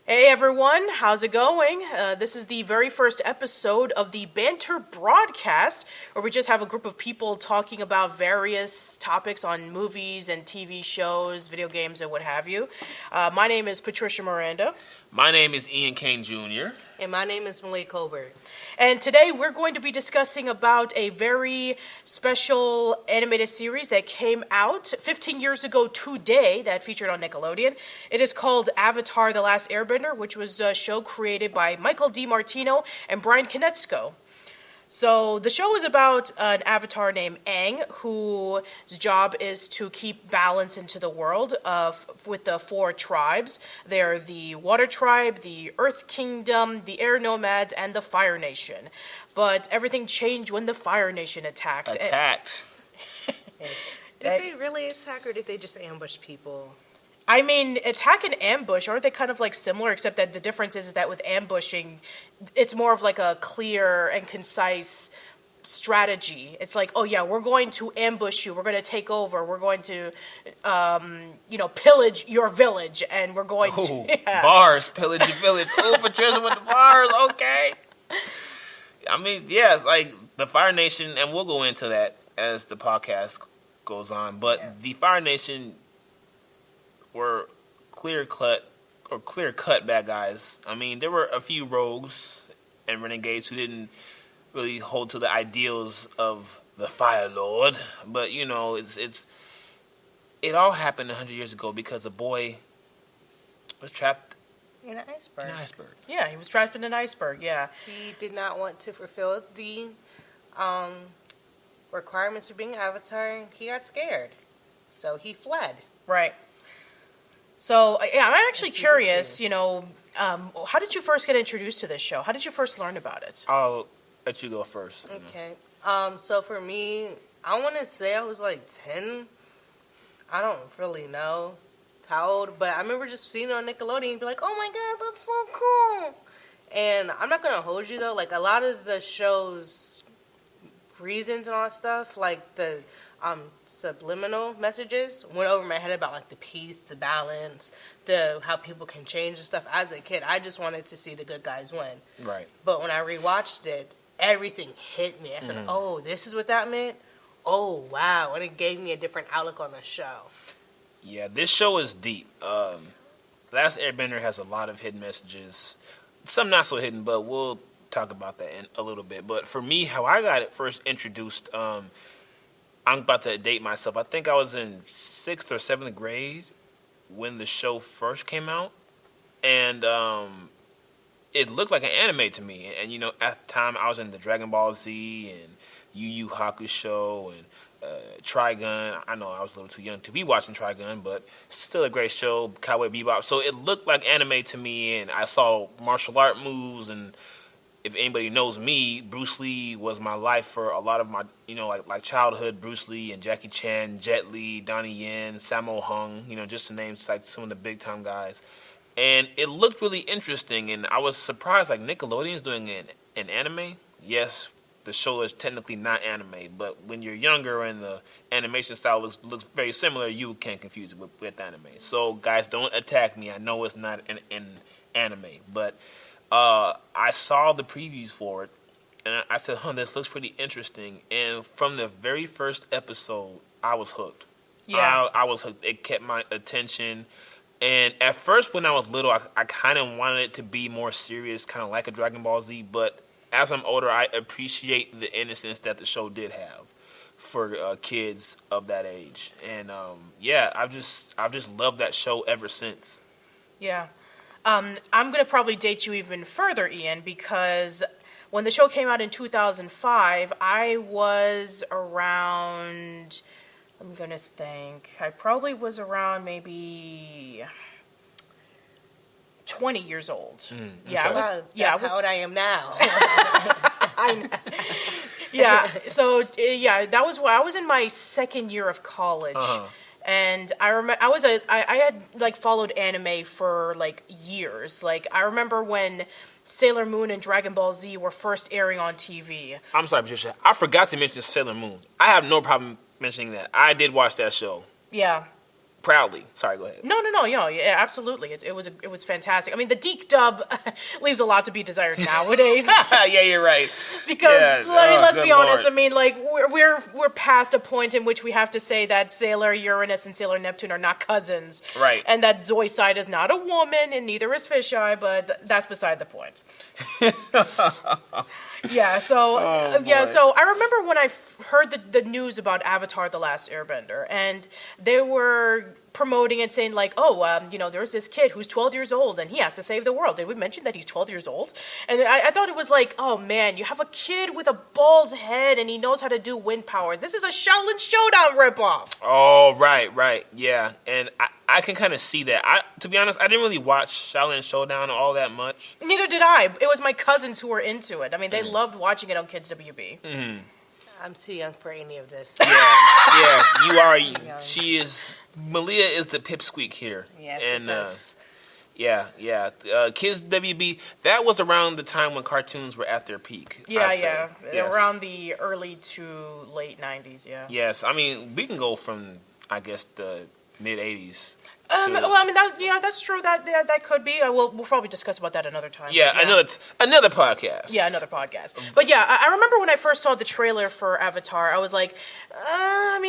Hey everyone, how's it going? This is the very first episode of the Banter Broadcast, where we just have a group of people talking about various topics on movies and TV shows, video games, and what have you. My name is Patricia Miranda. My name is Eian Kaine Jr. And my name is Malia Colbert. And today we're going to be discussing about a very special animated series that came out 15 years ago today that featured on Nickelodeon. It is called Avatar: The Last Airbender, which was a show created by Michael DiMartino and Brian Konietzko. So the show is about an avatar named Aang, whose job is to keep balance into the world with the four tribes. They're the Water Tribe, the Earth Kingdom, the Air Nomads, and the Fire Nation. But everything changed when the Fire Nation attacked. Did they really attack, or did they just ambush people? I mean, attack and ambush, aren't they kind of like similar, except that the difference is that with ambushing, it's more of like a clear and concise strategy. It's like, oh yeah, we're going to ambush you, we're going to take over, we're going to, pillage your village, and we're going to... Yeah. Bars, pillage your village. Oh, Patricia with the bars, okay. I mean, yeah, it's like the Fire Nation, and we'll go into that as the podcast goes on, but the Fire Nation were clear-cut bad guys. I mean, there were a few rogues and renegades who didn't really hold to the ideals of the Fire Lord, but it all happened 100 years ago because a boy was trapped in an iceberg. Yeah, he was trapped in an iceberg, yeah. He did not want to fulfill the requirements of being an avatar. He got scared, so he fled. Right. So, yeah, I'm actually curious, how did you first get introduced to this show? How did you first learn about it? I'll let you go first. Okay. So for me, I want to say I was like 10. I don't really know how old, but I remember just seeing it on Nickelodeon and be like, oh my god, that's so cool. And I'm not going to hold you, though. Like, a lot of the show's reasons and all that stuff, like the subliminal messages went over my head about like the peace, the balance, how people can change and stuff. As a kid, I just wanted to see the good guys win. Right. But when I rewatched it, everything hit me. I said, oh, this is what that meant? Oh, wow. And it gave me a different outlook on the show. Yeah, this show is deep. Last Airbender has a lot of hidden messages. Some not so hidden, but we'll talk about that in a little bit. But for me, how I got it first introduced, I'm about to date myself. I think I was in 6th or 7th grade when the show first came out. And it looked like an anime to me. And, at the time, I was into Dragon Ball Z and Yu Yu Hakusho and Trigun. I know I was a little too young to be watching Trigun, but still a great show, Cowboy Bebop. So it looked like anime to me, and I saw martial art moves, and if anybody knows me, Bruce Lee was my life for a lot of my, like childhood. Bruce Lee and Jackie Chan, Jet Li, Donnie Yen, Sammo Hung, just to name like some of the big time guys. And it looked really interesting, and I was surprised, like Nickelodeon's doing an anime. Yes, the show is technically not anime, but when you're younger and the animation style looks very similar, you can confuse it with anime. So guys, don't attack me. I know it's not an anime, but I saw the previews for it, and I said, this looks pretty interesting. And from the very first episode, I was hooked. Yeah. I was hooked. It kept my attention. And at first, when I was little, I kind of wanted it to be more serious, kind of like a Dragon Ball Z. But as I'm older, I appreciate the innocence that the show did have for kids of that age. And I've just loved that show ever since. Yeah. I'm going to probably date you even further, Eian, because when the show came out in 2005, I was around, I'm going to think, I probably was around maybe 20 years old. Yeah, okay. That's how old I am now. Yeah, so, that was when I was in my second year of college. And I remember I had like followed anime for like years. Like I remember when Sailor Moon and Dragon Ball Z were first airing on TV. I'm sorry, Patricia. I forgot to mention Sailor Moon. I have no problem mentioning that. I did watch that show. Yeah. proudly. Sorry, go ahead. No, yeah, absolutely. It was fantastic. I mean, the Deke dub leaves a lot to be desired nowadays. Yeah, you're right. Because let's be honest. Lord. I mean, like we're past a point in which we have to say that Sailor Uranus and Sailor Neptune are not cousins, Right? And that Zoisite is not a woman, and neither is Fisheye. But that's beside the point. Yeah. So So I remember when I heard the news about Avatar: The Last Airbender, and they were promoting and saying like, there's this kid who's 12 years old and he has to save the world. Did we mention that he's 12 years old? And I thought it was like, oh man, you have a kid with a bald head and he knows how to do wind power. This is a Shaolin Showdown ripoff. Oh, right, yeah. And I can kind of see that. To be honest, I didn't really watch Shaolin Showdown all that much. Neither did I. It was my cousins who were into it. I mean, they loved watching it on Kids WB. Mm. I'm too young for any of this. Yeah, you are. She is. Malia is the pipsqueak here. Yes, and yes. Kids WB. That was around the time when cartoons were at their peak. Yeah. Yes. Around the early to late 90s, yeah. Yes, I mean, we can go from, I guess, the mid-'80s. That's true. That could be. We'll probably discuss about that another time. Yeah, another podcast. Yeah, another podcast. But yeah, I remember when I first saw the trailer for Avatar, I was like, I'm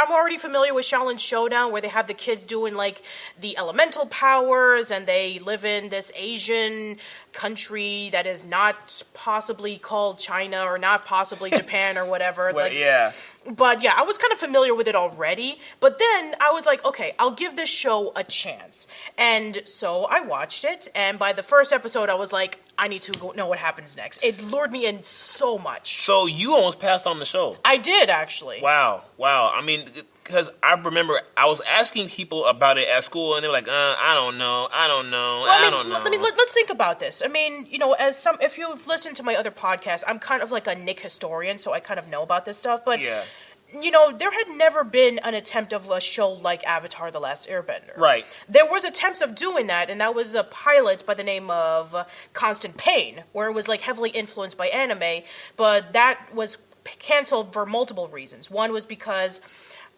already familiar with Shaolin Showdown, where they have the kids doing like the elemental powers, and they live in this Asian country that is not possibly called China or not possibly Japan or whatever. Well, yeah. But yeah, I was kind of familiar with it already. But then I was like, okay, I'll give this show a chance. And so I watched it. And by the first episode, I was like, I need to know what happens next. It lured me in so much. So you almost passed on the show. I did, actually. Wow. I mean, because I remember I was asking people about it at school, and they were like, I don't know. Well, I mean, let's think about this. I mean, if you've listened to my other podcast, I'm kind of like a Nick historian, so I kind of know about this stuff. But, yeah. There had never been an attempt of a show like Avatar: The Last Airbender. Right. There was attempts of doing that, and that was a pilot by the name of Constant Pain, where it was like heavily influenced by anime, but that was canceled for multiple reasons. One was because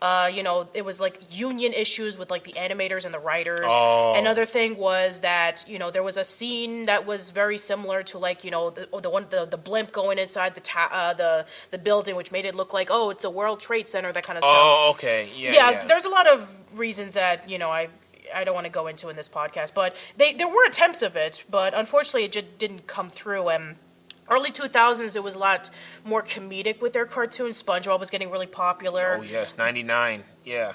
it was like union issues with like the animators and the writers. Oh. Another thing was that, there was a scene that was very similar to like, the blimp going inside the building, which made it look like, oh, it's the World Trade Center, that kind of stuff. Oh, okay. Yeah. There's a lot of reasons that, I don't want to go into in this podcast, but there were attempts of it, but unfortunately it just didn't come through. And early 2000s, it was a lot more comedic with their cartoons. SpongeBob was getting really popular. Oh, yes, 99. Yeah.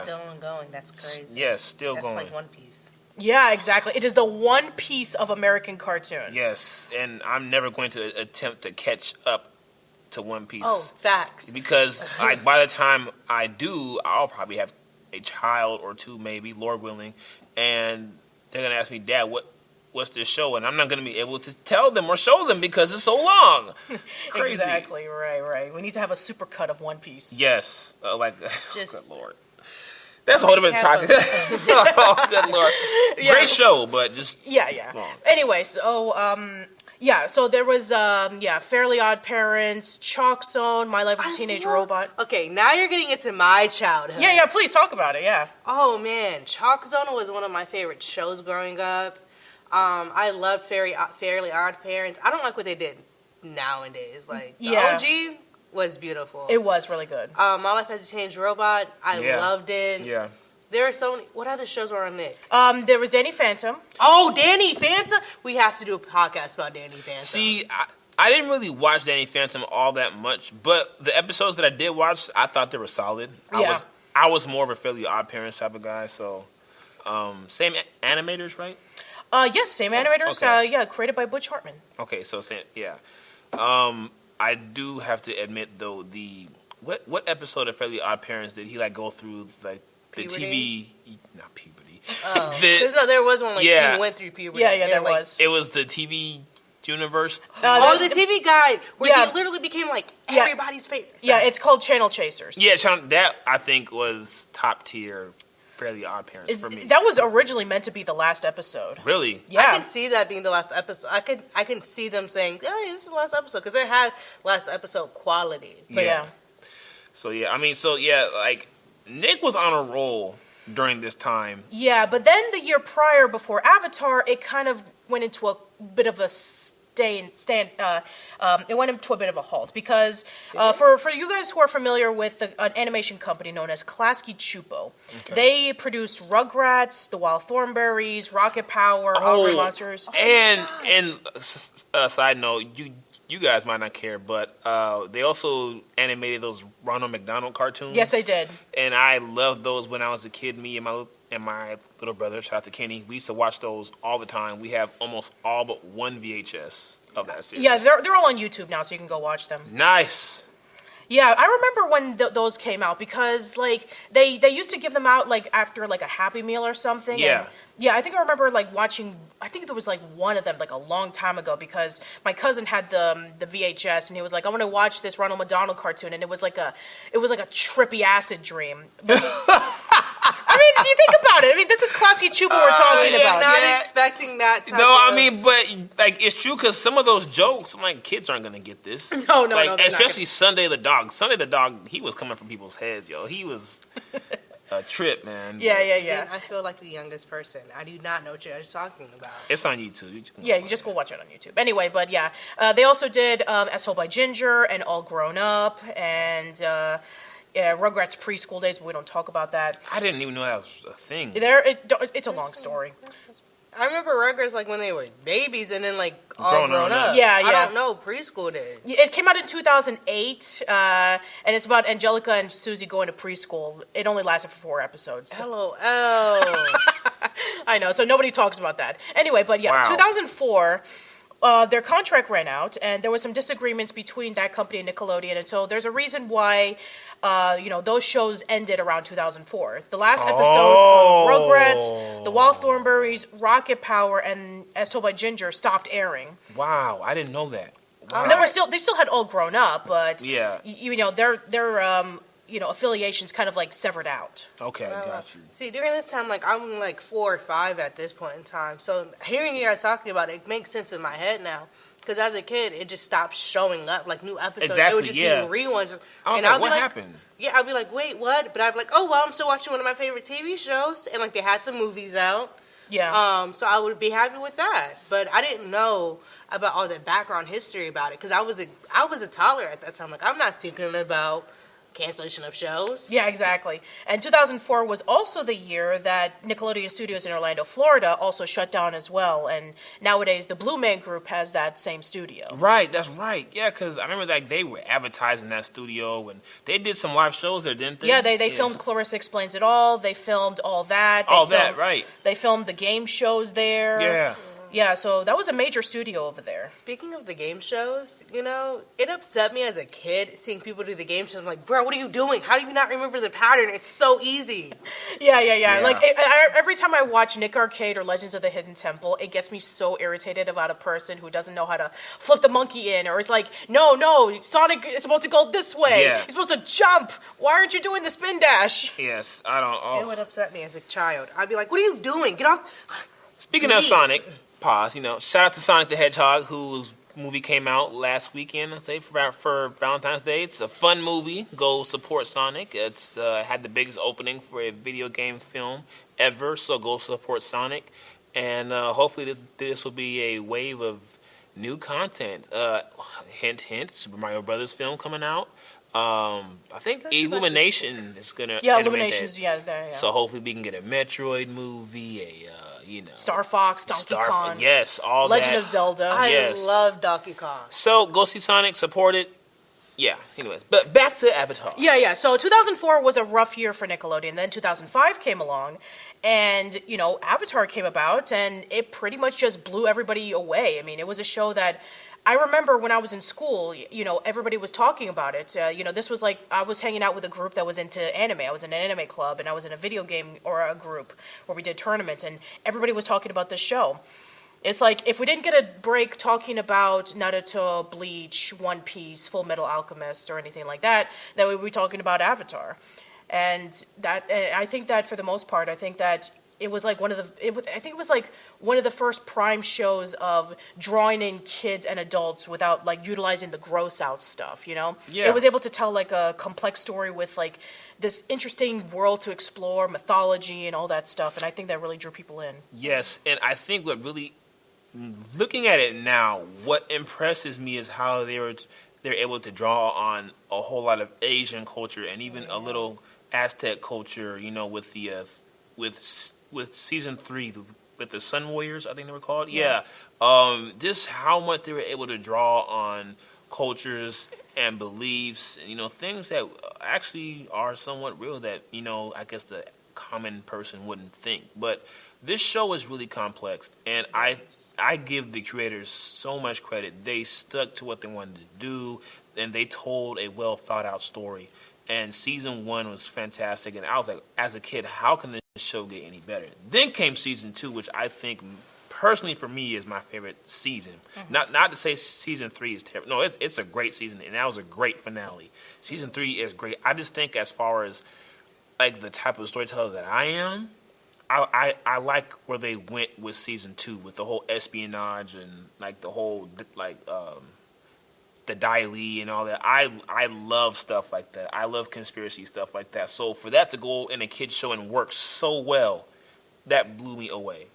Still ongoing. That's crazy. Yes, still That's going. like One Piece. Yeah, exactly. It is the One Piece of American cartoons. Yes, and I'm never going to attempt to catch up to One Piece. Oh, facts. Because by the time I do, I'll probably have a child or two, maybe, Lord willing, and they're going to ask me, Dad, what's this show? And I'm not going to be able to tell them or show them because it's so long. Crazy. Exactly, right. We need to have a supercut of One Piece. Yes. Good Lord. That's a whole different topic. Oh, good Lord. Yeah. Great show, but just long. Anyway, so there was, Fairly Odd Parents, Chalk Zone, My Life as a Teenage Robot. Okay, now you're getting into my childhood. Yeah, please talk about it, yeah. Oh, man. Chalk Zone was one of my favorite shows growing up. I loved Fairly Odd Parents. I don't like what they did nowadays. Like, the OG was beautiful. It was really good. My Life as a Teenage Robot, I loved it. Yeah. There are so many. What other shows were on Nick? There was Danny Phantom. Oh, Danny Phantom! We have to do a podcast about Danny Phantom. See, I didn't really watch Danny Phantom all that much, but the episodes that I did watch, I thought they were solid. Yeah. I was more of a Fairly Odd Parents type of guy, so same animators, right? Yes, same animators. Okay. Created by Butch Hartman. Okay, so I do have to admit though, what episode of Fairly Odd Parents did he like go through like the Puberty? TV? Not puberty. Oh, there was one like he went through puberty. Yeah, there was. It was the TV universe. The TV Guide, where he literally became like everybody's favorite. Yeah, it's called Channel Chasers. Yeah, that I think was top tier Fairly Odd Parents for me. That was originally meant to be the last episode. Really? Yeah. I can see that being the last episode. I can see them saying, "Hey, this is the last episode," because it had last episode quality. But yeah. So like Nick was on a roll during this time. Yeah, but then the year prior, before Avatar, it kind of went into a bit of a it went into a bit of a halt because for you guys who are familiar with an animation company known as Klasky Csupo, they produce Rugrats, The Wild Thornberrys, Rocket Power, Hungry Monsters. And side note, you guys might not care, but they also animated those Ronald McDonald cartoons. Yes, they did. And I loved those when I was a kid. Me and my little brother, shout out to Kenny, we used to watch those all the time. We have almost all but one VHS of that series. Yeah, they're all on YouTube now, so you can go watch them. Nice. Yeah, I remember when those came out because like they used to give them out like after like a Happy Meal or something. Yeah. And, yeah, I think I remember like watching. I think there was like one of them like a long time ago because my cousin had the VHS and he was like, "I want to watch this Ronald McDonald cartoon," and it was like a trippy acid dream. I mean, you think about it. I mean, this is Klasky Csupo we're talking about. Not expecting that. I mean, but like it's true because some of those jokes, I'm like, kids aren't gonna get this. No, like, they're especially not. Sunday the dog. Sunday the dog, he was coming from people's heads, yo. He was a trip, man. Yeah. I feel like the youngest person. I do not know what you're talking about. It's on YouTube. Yeah, you just go watch it on YouTube. Anyway, but yeah, they also did As Told by Ginger and All Grown Up and Rugrats Preschool Days, but we don't talk about that. I didn't even know that was a thing. It's a long story. I remember Rugrats like when they were babies and then like all grown up. Yeah. I don't know Preschool Days. It came out in 2008, and it's about Angelica and Susie going to preschool. It only lasted for 4 episodes. LOL. I know, so nobody talks about that. Anyway, but yeah, Wow. 2004, their contract ran out, and there was some disagreements between that company and Nickelodeon, and so there's a reason why, those shows ended around 2004. The last episodes of Rugrats, The Wild Thornberrys, Rocket Power, and As Told by Ginger stopped airing. Wow, I didn't know that. Wow. They still had All Grown Up, but Yeah. their affiliations kind of like severed out. Okay, got you. See, during this time, like I'm like 4 or 5 at this point in time. So hearing you guys talking about it makes sense in my head now. Because as a kid, it just stopped showing up, like new episodes. Exactly, It would just yeah. be reruns. I was and like, I'd be what like, happened? Yeah, I'd be like, wait, what? But I'd be like, oh, well, I'm still watching one of my favorite TV shows. And like they had the movies out. Yeah. So I would be happy with that. But I didn't know about all the background history about it. Because I was a toddler at that time. Like, I'm not thinking about cancellation of shows. Yeah, exactly. And 2004 was also the year that Nickelodeon Studios in Orlando, Florida also shut down as well. And nowadays the Blue Man Group has that same studio. Right, that's right. Yeah, because I remember that they were advertising that studio and they did some live shows there, didn't they? Yeah, they filmed Clarissa Explains It All. They filmed all that. Right. They filmed the game shows there. Yeah. Yeah, so that was a major studio over there. Speaking of the game shows, it upset me as a kid seeing people do the game shows. I'm like, bro, what are you doing? How do you not remember the pattern? It's so easy. Yeah. Like, every time I watch Nick Arcade or Legends of the Hidden Temple, it gets me so irritated about a person who doesn't know how to flip the monkey in. Or it's like, no, Sonic is supposed to go this way. Yeah. He's supposed to jump. Why aren't you doing the spin dash? Yes, I don't. Oh. It would upset me as a child. I'd be like, what are you doing? Get off. Speaking of Sonic, pause. Shout out to Sonic the Hedgehog, whose movie came out last weekend. I'd say for Valentine's Day. It's a fun movie. Go support Sonic. It's had the biggest opening for a video game film ever. So go support Sonic, and hopefully this will be a wave of new content. Hint, hint. Super Mario Brothers film coming out. I think Illumination is gonna. Yeah, Illumination's there. Yeah. So hopefully we can get a Metroid movie, Star Fox, Donkey Kong. Yes, all Legend that. of Zelda. I love Donkey Kong. So go see Sonic, support it. Yeah. Anyways, but back to Avatar. Yeah. So 2004 was a rough year for Nickelodeon. Then 2005 came along, and Avatar came about, and it pretty much just blew everybody away. I mean, it was a show that I remember when I was in school, everybody was talking about it. This was like I was hanging out with a group that was into anime. I was in an anime club, and I was in a video game or a group where we did tournaments, and everybody was talking about this show. It's like if we didn't get a break talking about Naruto, Bleach, One Piece, Full Metal Alchemist, or anything like that, then we would be talking about Avatar. And I think that for the most part, I think that it was like I think it was like one of the first prime shows of drawing in kids and adults without like utilizing the gross out stuff, you know? Yeah. It was able to tell like a complex story with like this interesting world to explore, mythology and all that stuff, and I think that really drew people in. Yes, and I think what really, looking at it now, what impresses me is how they're able to draw on a whole lot of Asian culture and even a little Aztec culture, you know, with the with season 3 with the Sun Warriors, I think they were called. Yeah. Just how much they were able to draw on cultures and beliefs, you know, things that actually are somewhat real that, you know, I guess the common person wouldn't think. But this show is really complex, and I give the creators so much credit. They stuck to what they wanted to do, and they told a well thought out story. And season 1 was fantastic, and I was like, as a kid, how can this show get any better? Then came season 2, which I think, personally for me, is my favorite season. Mm-hmm. Not to say season 3 is terrible. No, it's a great season, and that was a great finale. Season 3 is great. I just think as far as like the type of storyteller that I am, I like where they went with season 2, with the whole espionage and like the whole like the Dai Li and all that. I love stuff like that. I love conspiracy stuff like that. So for that to go in a kid's show and work so well, that blew me away.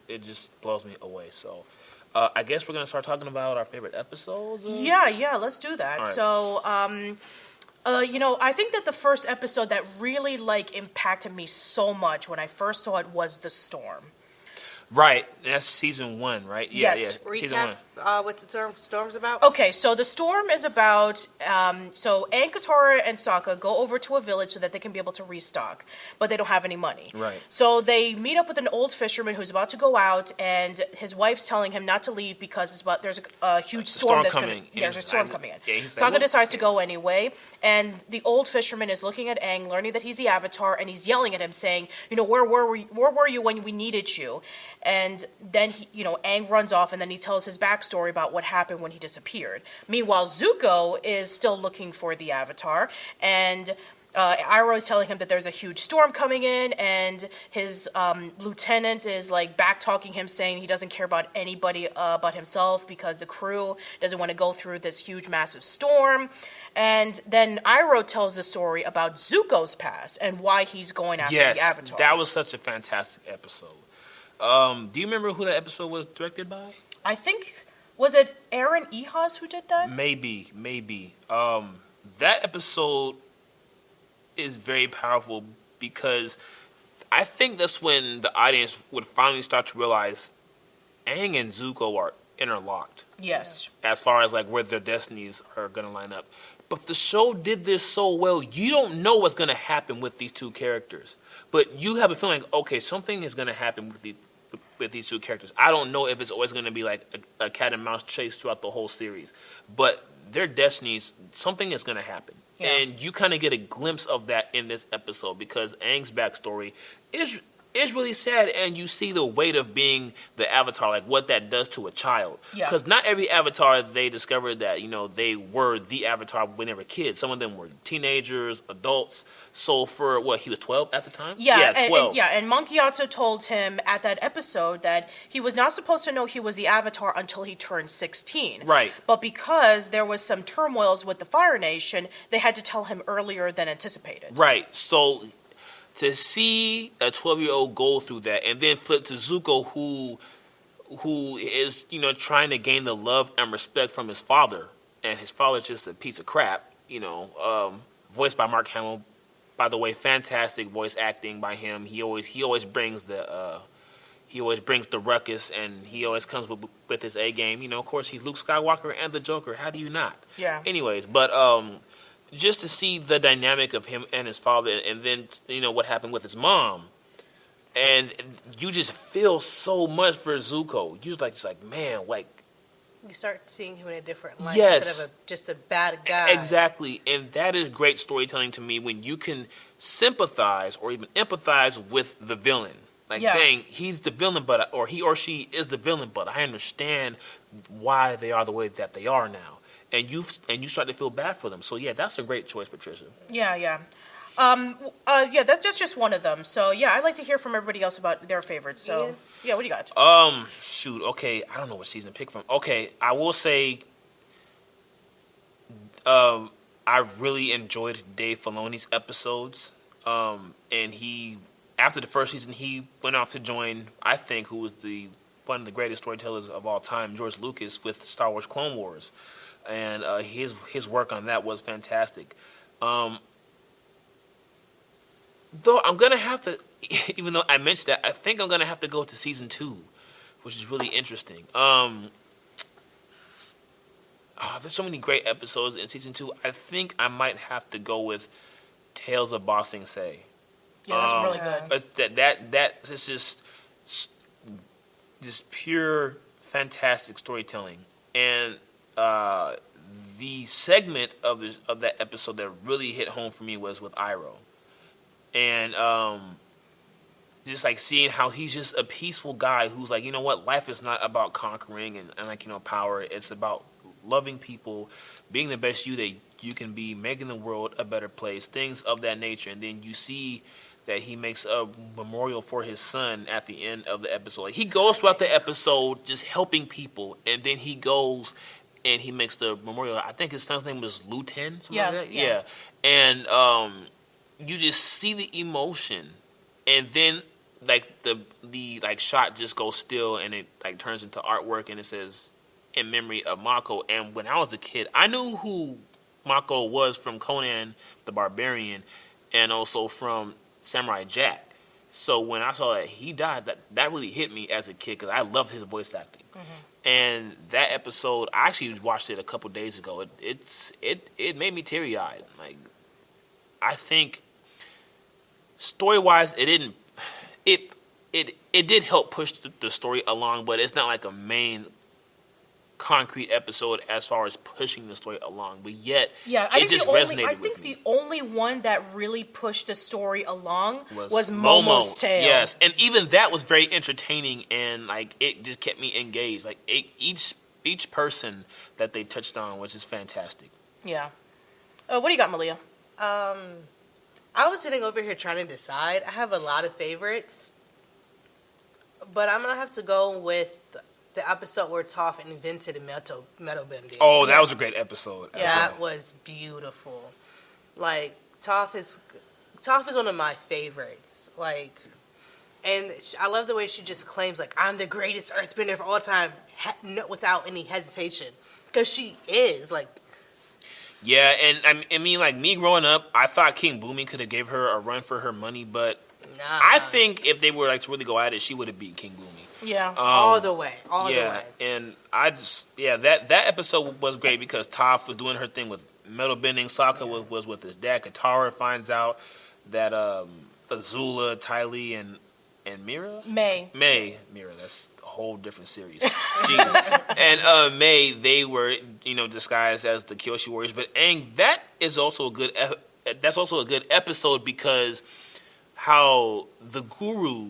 It just blows me away. So I guess we're gonna start talking about our favorite episodes. Yeah, let's do that. Right. So, you know, I think that the first episode that really like impacted me so much when I first saw it was The Storm. Right, that's season 1, right? Yes. Yeah, season Recap 1. what the storm's about. Okay, so The Storm is about, so Aang, Katara, and Sokka go over to a village so that they can be able to restock, but they don't have any money. Right. So they meet up with an old fisherman who's about to go out, and his wife's telling him not to leave because there's a huge storm that's coming. There's a storm coming in. Yeah, Sokka decides to go anyway, and the old fisherman is looking at Aang, learning that he's the Avatar, and he's yelling at him, saying, you know, where were you when we needed you? And then Aang runs off, and then he tells his backstory about what happened when he disappeared. Meanwhile, Zuko is still looking for the Avatar, and Iroh is telling him that there's a huge storm coming in, and his lieutenant is like back-talking him, saying he doesn't care about anybody but himself because the crew doesn't want to go through this huge, massive storm. And then Iroh tells the story about Zuko's past and why he's going after the Avatar. That was such a fantastic episode. Do you remember who that episode was directed by? I think, was it Aaron Ehasz who did that? Maybe. That episode is very powerful because I think that's when the audience would finally start to realize Aang and Zuko are interlocked. Yes. As far as like where their destinies are going to line up. But the show did this so well, you don't know what's going to happen with these two characters. But you have a feeling, okay, something is going to happen with these two characters. I don't know if it's always going to be like a cat and mouse chase throughout the whole series. But their destinies, something is going to happen. Yeah. And you kind of get a glimpse of that in this episode because Aang's backstory is really sad, and you see the weight of being the Avatar, like what that does to a child. Because not every Avatar, they discovered that, they were the Avatar when they were kids. Some of them were teenagers, adults. So for, he was 12 at the time? Yeah, 12. And Monkey also told him at that episode that he was not supposed to know he was the Avatar until he turned 16. Right. But because there was some turmoils with the Fire Nation, they had to tell him earlier than anticipated. Right. So to see a 12-year-old go through that and then flip to Zuko who is, trying to gain the love and respect from his father, and his father's just a piece of crap, voiced by Mark Hamill. By the way, fantastic voice acting by him. He always brings the ruckus, and he always comes with his A game. Of course, he's Luke Skywalker and the Joker. How do you not? Yeah. Anyways, but just to see the dynamic of him and his father, and then what happened with his mom, and you just feel so much for Zuko. You just like man, like you start seeing him in a different light yes, instead of just a bad guy. Exactly, and that is great storytelling to me when you can sympathize or even empathize with the villain. Like, dang, he's the villain, or he or she is the villain, but I understand why they are the way that they are now. And you start to feel bad for them. So, yeah, that's a great choice, Patricia. Yeah. Yeah, that's just one of them. So yeah, I'd like to hear from everybody else about their favorites. So yeah, what do you got? Shoot. Okay, I don't know what season to pick from. Okay, I will say, I really enjoyed Dave Filoni's episodes. And after the first season, he went off to join, I think, who was one of the greatest storytellers of all time, George Lucas, with Star Wars Clone Wars. And his work on that was fantastic. Though I'm going to have to, even though I mentioned that, I think I'm going to have to go to season 2, which is really interesting. There's so many great episodes in season 2. I think I might have to go with Tales of Ba Sing Se. Yeah, that's really good. That is just pure fantastic storytelling. And the segment of that episode that really hit home for me was with Iroh. And just like seeing how he's just a peaceful guy who's like, you know what, life is not about conquering and like, you know, power. It's about loving people, being the best you that you can be, making the world a better place, things of that nature. And then you see that he makes a memorial for his son at the end of the episode. Like, he goes throughout the episode just helping people, and then he goes and he makes the memorial. I think his son's name was Luten. Yeah. And you just see the emotion, and then like the like shot just goes still, and it like turns into artwork, and it says in memory of Mako. And when I was a kid, I knew who Mako was from Conan the Barbarian, and also from Samurai Jack. So when I saw that he died, that really hit me as a kid because I loved his voice acting. Mm-hmm. And that episode, I actually watched it a couple days ago. It made me teary eyed. Like, I think story wise, it did help push the story along, but it's not like a main concrete episode as far as pushing the story along. But yet, I think the only one that really pushed the story along was Momo's tale. Yes, and even that was very entertaining, and like it just kept me engaged. Like each person that they touched on was just fantastic. Yeah. What do you got, Malia? I was sitting over here trying to decide. I have a lot of favorites, but I'm gonna have to go with the episode where Toph invented metal bending. Oh, that was a great episode. That was beautiful. Like, Toph is one of my favorites. Like, and I love the way she just claims, like, I'm the greatest earthbender of all time, without any hesitation. Because she is, like... Yeah, and I mean, like, me growing up, I thought King Boomy could have gave her a run for her money, but I think if they were, like, to really go at it, she would have beat King Boomy. Yeah, all the way, all the way. And I just, that episode was great because Toph was doing her thing with metal bending. Sokka was with his dad. Katara finds out that Azula, Ty Lee, and Mira? Mira, that's a whole different series. Jeez. And May, they were, disguised as the Kyoshi Warriors. But Aang, that's also a good episode because how the Guru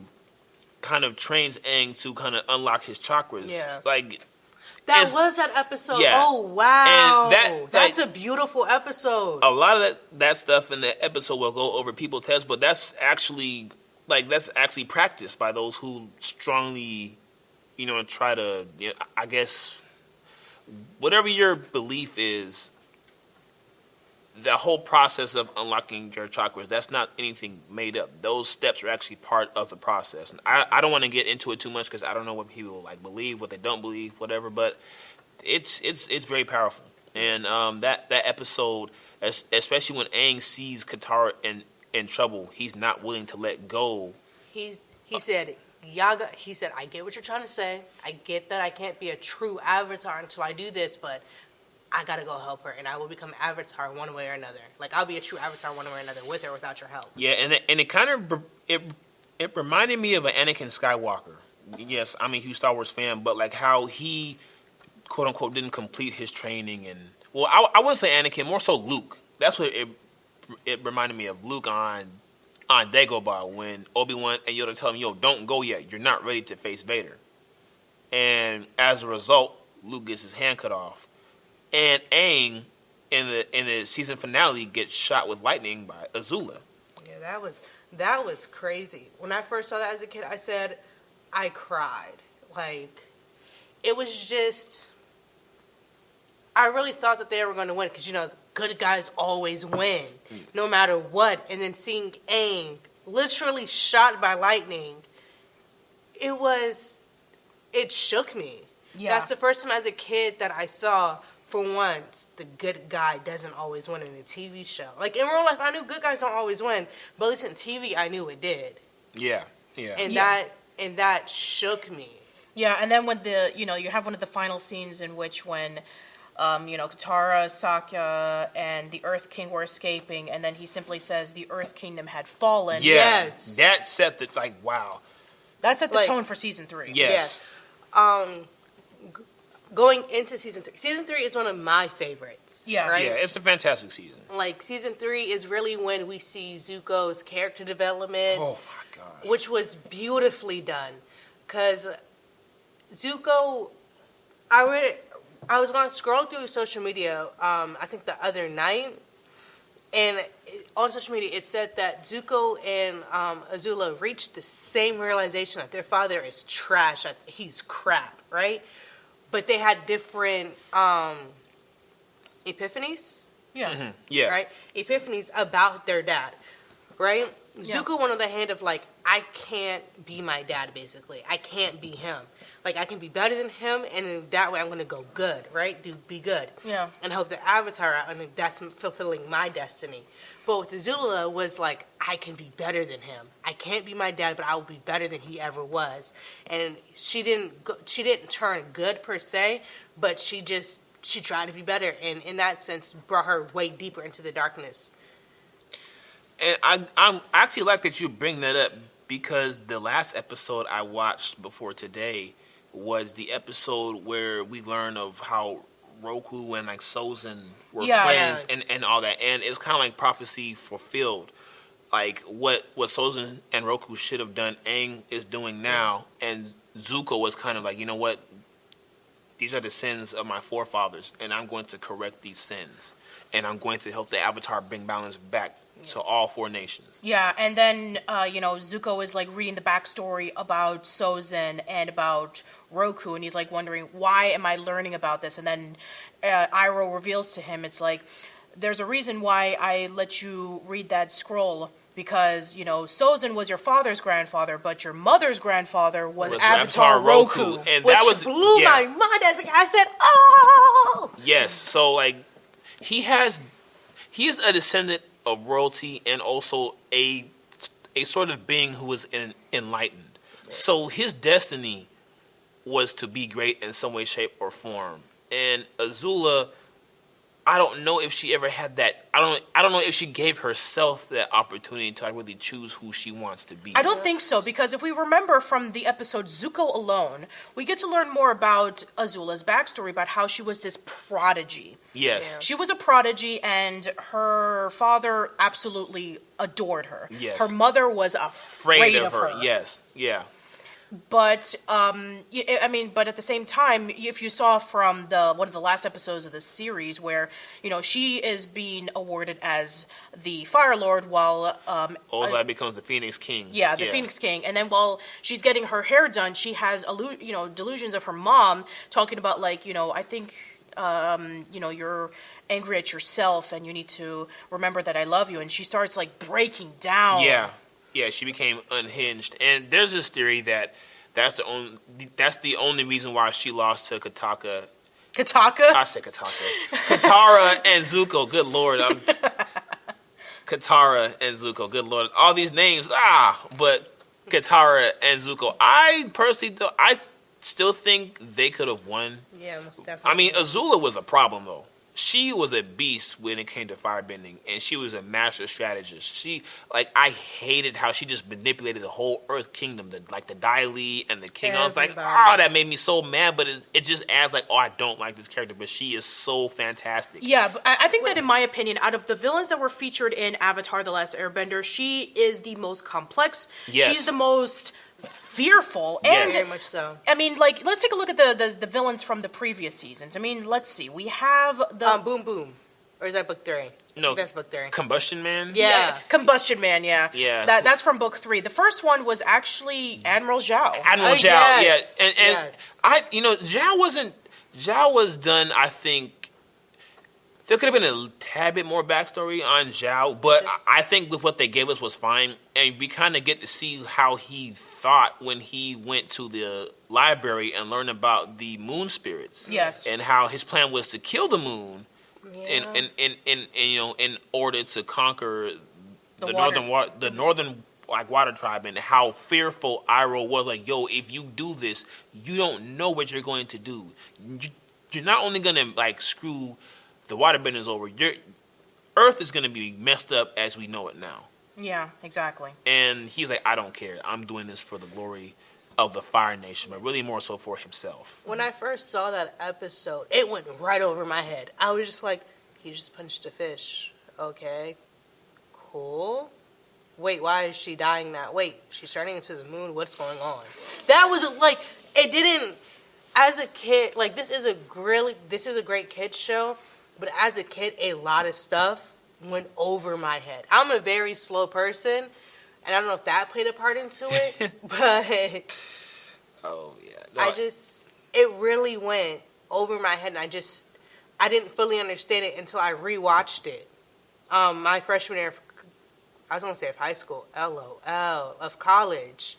kind of trains Aang to kind of unlock his chakras. Yeah. Like, that was that episode. Yeah. Oh, wow. And that's a beautiful episode. A lot of that stuff in the episode will go over people's heads, but that's actually practiced by those who strongly, try to, I guess, whatever your belief is, the whole process of unlocking your chakras, that's not anything made up. Those steps are actually part of the process. And I don't want to get into it too much because I don't know what people believe, what they don't believe, whatever. But it's very powerful. And that episode, especially when Aang sees Katara in trouble, he's not willing to let go. He said, Yaga. He said, I get what you're trying to say. I get that I can't be a true avatar until I do this, but I gotta go help her, and I will become Avatar one way or another. Like, I'll be a true Avatar one way or another, with or without your help. Yeah, and it kind of it reminded me of an Anakin Skywalker. Yes, I'm a huge Star Wars fan, but like how he, quote unquote, didn't complete his training, and I wouldn't say Anakin, more so Luke. That's what it reminded me of, Luke on Dagobah when Obi-Wan and Yoda tell him, "Yo, don't go yet. You're not ready to face Vader." And as a result, Luke gets his hand cut off. And Aang in the season finale gets shot with lightning by Azula. that was crazy. When I first saw that as a kid, I said, I cried. Like, it was just, I really thought that they were going to win because, you know, good guys always win, no matter what. And then seeing Aang literally shot by lightning, it shook me. Yeah. That's the first time as a kid that I saw, for once, the good guy doesn't always win in a TV show. Like, in real life, I knew good guys don't always win, but at least in TV, I knew it did. Yeah. And that shook me. Yeah, and then when you have one of the final scenes in which when, Katara, Sakya, and the Earth King were escaping, and then he simply says the Earth Kingdom had fallen. Yeah. Yes. That set the, wow. That set the tone for season 3. Yes. Going into season 3. Season 3 is one of my favorites. Yeah. Right? Yeah, it's a fantastic season. Like, season 3 is really when we see Zuko's character development. Oh, my gosh. Which was beautifully done. Because Zuko, I was scrolling through social media, I think the other night, and on social media it said that Zuko and Azula reached the same realization that their father is trash, that he's crap, right? But they had different epiphanies. Yeah. Mm-hmm. Yeah. Right? Epiphanies about their dad, right? Yeah. Zuko went on the hand of, like, I can't be my dad, basically. I can't be him. Like, I can be better than him, and in that way I'm going to go good, right? Be good. Yeah. And help the Avatar out, and that's fulfilling my destiny. But with Azula was like, I can be better than him. I can't be my dad, but I will be better than he ever was. And she didn't turn good per se, but she tried to be better, and in that sense brought her way deeper into the darkness. And I actually like that you bring that up because the last episode I watched before today was the episode where we learn of how Roku and like Sozin were friends and all that, and it's kind of like prophecy fulfilled. Like what Sozin and Roku should have done, Aang is doing now, and Zuko was kind of like, you know what, these are the sins of my forefathers, and I'm going to correct these sins, and I'm going to help the Avatar bring balance back to all 4 nations. Yeah, and then, Zuko is, like, reading the backstory about Sozin and about Roku, and he's, like, wondering, why am I learning about this? And then Iroh reveals to him, it's like, there's a reason why I let you read that scroll, because, Sozin was your father's grandfather, but your mother's grandfather was Avatar Roku. And which that was blew my mind as I said, oh! Yes, so, like, he is a descendant of royalty and also a sort of being who was enlightened. So his destiny was to be great in some way, shape, or form. And Azula, I don't know if she ever had that. I don't know if she gave herself that opportunity to really choose who she wants to be. I don't think so, because if we remember from the episode Zuko Alone, we get to learn more about Azula's backstory, about how she was this prodigy. Yes. Yeah. She was a prodigy, and her father absolutely adored her. Yes. Her mother was afraid of her. Yes. Yeah. But but at the same time, if you saw from one of the last episodes of the series, where she is being awarded as the Fire Lord, while Ozai becomes the Phoenix King. Yeah, the Phoenix King, and then while she's getting her hair done, she has delusions of her mom talking about I think you're angry at yourself, and you need to remember that I love you, and she starts breaking down. Yeah, she became unhinged, and there's this theory that's the only reason why she lost to Kataka. I said Kataka. Katara and Zuko. Good Lord, Katara and Zuko. Good Lord, all these names. But Katara and Zuko. I personally, I still think they could have won. Yeah, most definitely. I mean, Azula was a problem though. She was a beast when it came to firebending, and she was a master strategist. I hated how she just manipulated the whole Earth Kingdom, the Dai Li and the King. I was like, that made me so mad, but it just adds I don't like this character, but she is so fantastic. Yeah, but I think that in my opinion, out of the villains that were featured in Avatar: The Last Airbender, she is the most complex. Yes. She's the most fearful, and very much so. I mean, let's take a look at the villains from the previous seasons. I mean, let's see. We have the Boom Boom. Or is that book 3? No, that's book 3. Combustion Man. Yeah. Combustion Man. Yeah, Yeah. That's from book 3. The first one was actually Admiral Zhao. Admiral Zhao. Yes. Yeah, and Yes. Zhao was done. I think there could have been a tad bit more backstory on Zhao, but I think with what they gave us was fine, and we kind of get to see how he thought when he went to the library and learned about the moon spirits. Yes, and how his plan was to kill the moon, in order to conquer the northern like water tribe, and how fearful Iroh was. Like, yo, if you do this, you don't know what you're going to do. You're not only gonna like screw the waterbenders over, your Earth is gonna be messed up as we know it now. Yeah, exactly. And he's like, I don't care. I'm doing this for the glory of the Fire Nation, but really more so for himself. When I first saw that episode, it went right over my head. I was just like, he just punched a fish. Okay, cool. Wait, why is she dying now? Wait, she's turning into the moon. What's going on? That was like, it didn't. As a kid, like this is a great kids show, but as a kid, a lot of stuff went over my head. I'm a very slow person, and I don't know if that played a part into it, but oh yeah, no, it really went over my head, and I didn't fully understand it until I rewatched it. My freshman year, I was gonna say of high school, LOL, of college,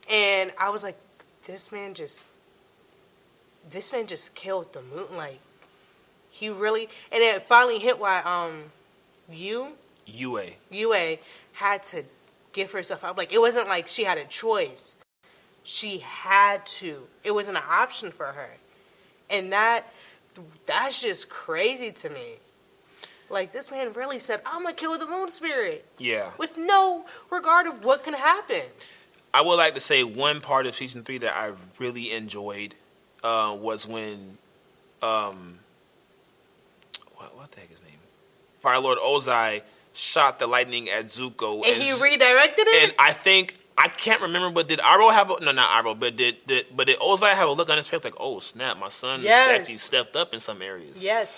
and I was like, this man just killed the moon, like he really, and it finally hit why Yue had to give herself up. Like, it wasn't like she had a choice. She had to. It wasn't an option for her. And that's just crazy to me. Like, this man really said, I'm going to kill the moon spirit. Yeah. With no regard of what can happen. I would like to say one part of season 3 that I really enjoyed was when what the heck is his name? Fire Lord Ozai shot the lightning at Zuko, and he redirected it. And I can't remember, but did Iroh have not Iroh, but did Ozai have a look on his face like, oh snap, my son actually stepped up in some areas? Yes.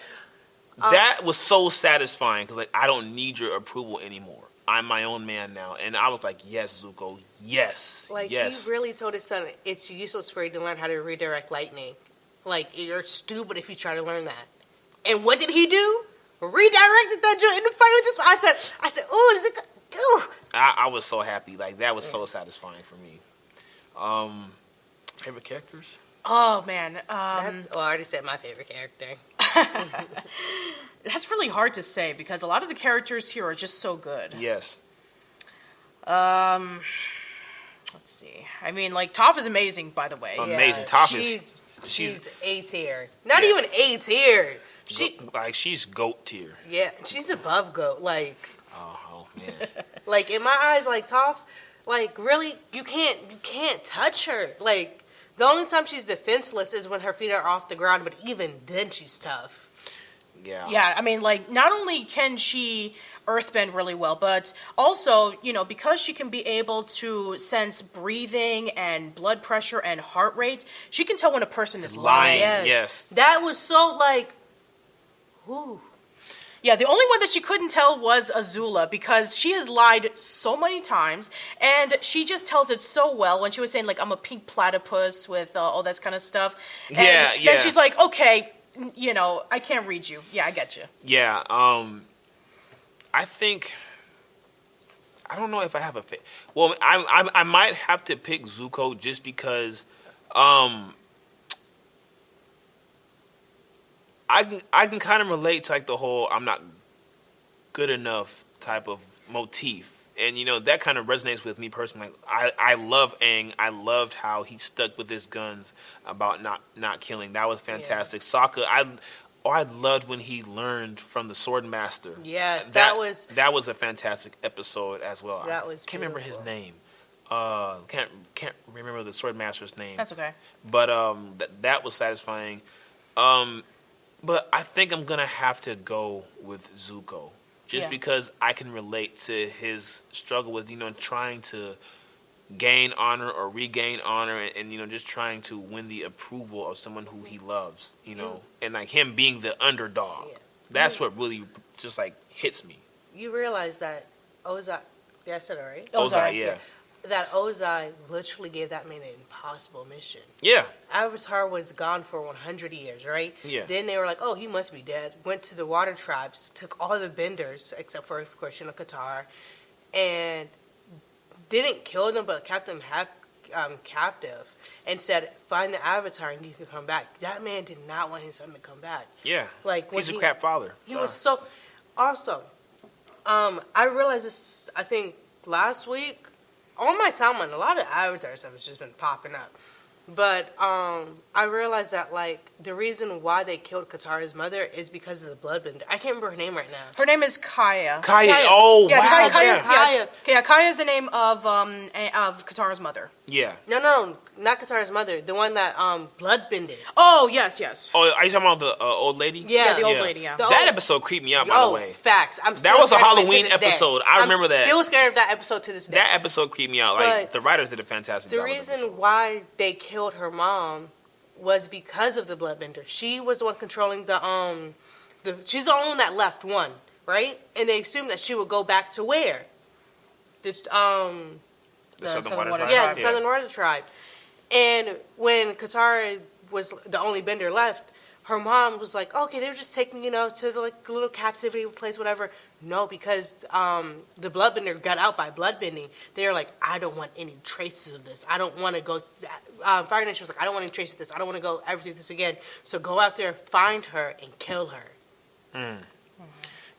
That was so satisfying because like, I don't need your approval anymore. I'm my own man now, and I was like, yes, Zuko, yes, like yes. He really told his son it's useless for you to learn how to redirect lightning. Like, you're stupid if you try to learn that. And what did he do? Redirected that joint in the fight with this. I said, oh, is it? Ooh. I was so happy. Like, that was so satisfying for me. Favorite characters? Oh man. I already said my favorite character. That's really hard to say because a lot of the characters here are just so good. Yes. Let's see. I mean, like, Toph is amazing, by the way. Amazing. Yeah, Toph she's A tier. Not even A tier. She's GOAT tier. Yeah, she's above GOAT. Like, oh man. Like, in my eyes, like Toph, like, really, you can't touch her. Like, the only time she's defenseless is when her feet are off the ground, but even then she's tough. Yeah. Yeah, I mean, like, not only can she earthbend really well, but also, because she can be able to sense breathing and blood pressure and heart rate, she can tell when a person is lying. Yes. That was so, like, whew. Yeah, the only one that she couldn't tell was Azula because she has lied so many times, and she just tells it so well when she was saying, like, I'm a pink platypus with all that kind of stuff. And then she's like, okay, I can't read you. Yeah, I get you. Yeah, I think, I don't know if I have a fit. Well, I might have to pick Zuko just because, I can kind of relate to like the whole I'm not good enough type of motif. And, that kind of resonates with me personally. Like, I love Aang. I loved how he stuck with his guns about not killing. That was fantastic. Yeah. Sokka, I loved when he learned from the Sword Master. Yes, that was a fantastic episode as well. That was can't remember his name. Can't remember the Sword Master's name. That's okay. But that was satisfying. But I think I'm gonna have to go with Zuko, just because I can relate to his struggle with trying to gain honor or regain honor, and just trying to win the approval of someone who he loves, and like him being the underdog. That's what really just like hits me. You realize that Ozai, yeah, I said it right. Ozai, yeah. That Ozai literally gave that man an impossible mission. Yeah. Avatar was gone for 100 years, right? Yeah. Then they were like, oh, he must be dead. Went to the water tribes, took all the benders, except for, of course, Katara, and didn't kill them, but kept them captive. And said, find the Avatar and you can come back. That man did not want his son to come back. Yeah. Like He's a crap father. He was so... Also, I realized this, I think, last week. On my timeline, a lot of Avatar stuff has just been popping up. But I realized that, like, the reason why they killed Katara's mother is because of the bloodbender. I can't remember her name right now. Her name is Kaya. Kaya. Oh, yeah, wow. Kaya. Kaya is the name of Katara's mother. Yeah. No, not Katara's mother. The one that bloodbended. Oh, yes. Oh, are you talking about the old lady? Yeah, the old lady, yeah. That episode creeped me out, by the way. Facts. That was a Halloween episode. I remember that. I'm still scared of that episode to this day. That episode creeped me out. Like, the writers did a fantastic job. The reason why they killed her mom was because of the bloodbender. She was the one controlling she's the only one that left one, right? And they assumed that she would go back to where? The Southern Water Tribe? Yeah, the Southern Water Tribe. And when Katara was the only bender left, her mom was like, okay, they were just taking, to the, like, little captivity place, whatever. No, because the bloodbender got out by bloodbending. They were like, I don't want any traces of this. I don't want to go... Fire Nation was like, I don't want any traces of this. I don't want to go ever do this again. So go out there, find her, and kill her.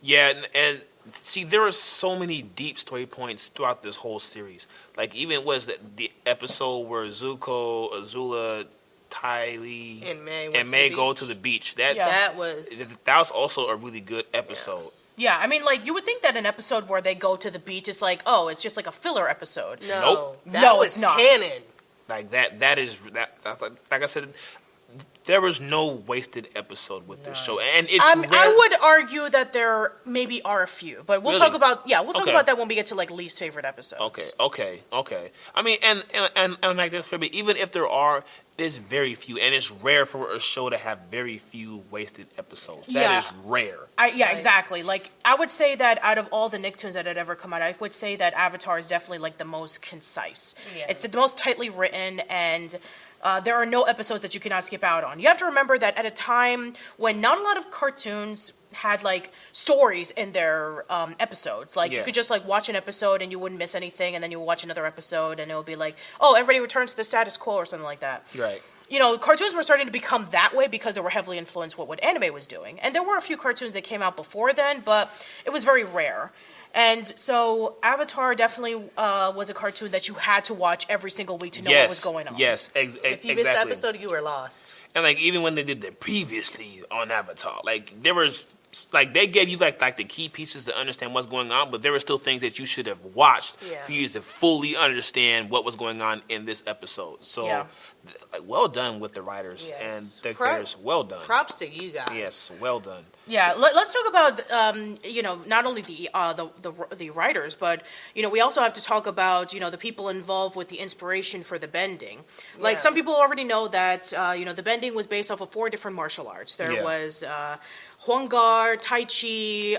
Yeah, and see, there are so many deep story points throughout this whole series. Like, even was the episode where Zuko, Azula, Ty Lee, and May go to the beach. That was also a really good episode. Yeah, I mean, like, you would think that an episode where they go to the beach is like, oh, it's just like a filler episode. No, nope. It's not canon. Like that's like I said, there was no wasted episode with this show, and it's I would argue that there maybe are a few, but we'll talk about about that when we get to like least favorite episodes. Okay. I mean, and like this for me, even if there are, there's very few, and it's rare for a show to have very few wasted episodes. That is rare. Exactly. Like, I would say that out of all the Nicktoons that had ever come out, I would say that Avatar is definitely like the most concise. Yeah. It's the most tightly written, and there are no episodes that you cannot skip out on. You have to remember that at a time when not a lot of cartoons had like stories in their episodes. Like, you could just like watch an episode and you wouldn't miss anything, and then you would watch another episode and it would be like, oh, everybody returns to the status quo or something like that. Right. Cartoons were starting to become that way because they were heavily influenced with what anime was doing. And there were a few cartoons that came out before then, but it was very rare. And so Avatar definitely was a cartoon that you had to watch every single week to know what was going on. Yes, if you missed the episode, you were lost. And like, even when they did the previously on Avatar, like, there was... Like, they gave you like the key pieces to understand what's going on, but there were still things that you should have watched for you to fully understand what was going on in this episode. So, like, well done with the writers and the creators. Well done. Props to you guys. Yes, well done. Yeah, let's talk about not only the writers, but we also have to talk about the people involved with the inspiration for the bending. Like, some people already know that the bending was based off of 4 different martial arts. There was Hwanggar, Tai Chi,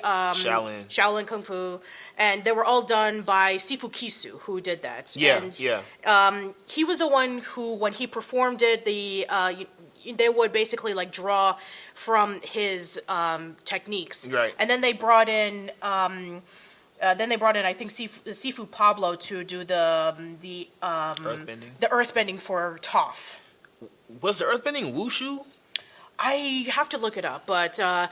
Shaolin Kung Fu, and they were all done by Sifu Kisu, who did that. He was the one who, when he performed it, they would basically like draw from his techniques, right? And then they brought in, I think Sifu Pablo to do the earthbending. The earthbending for Toph. Was the earthbending wushu? I have to look it up, but so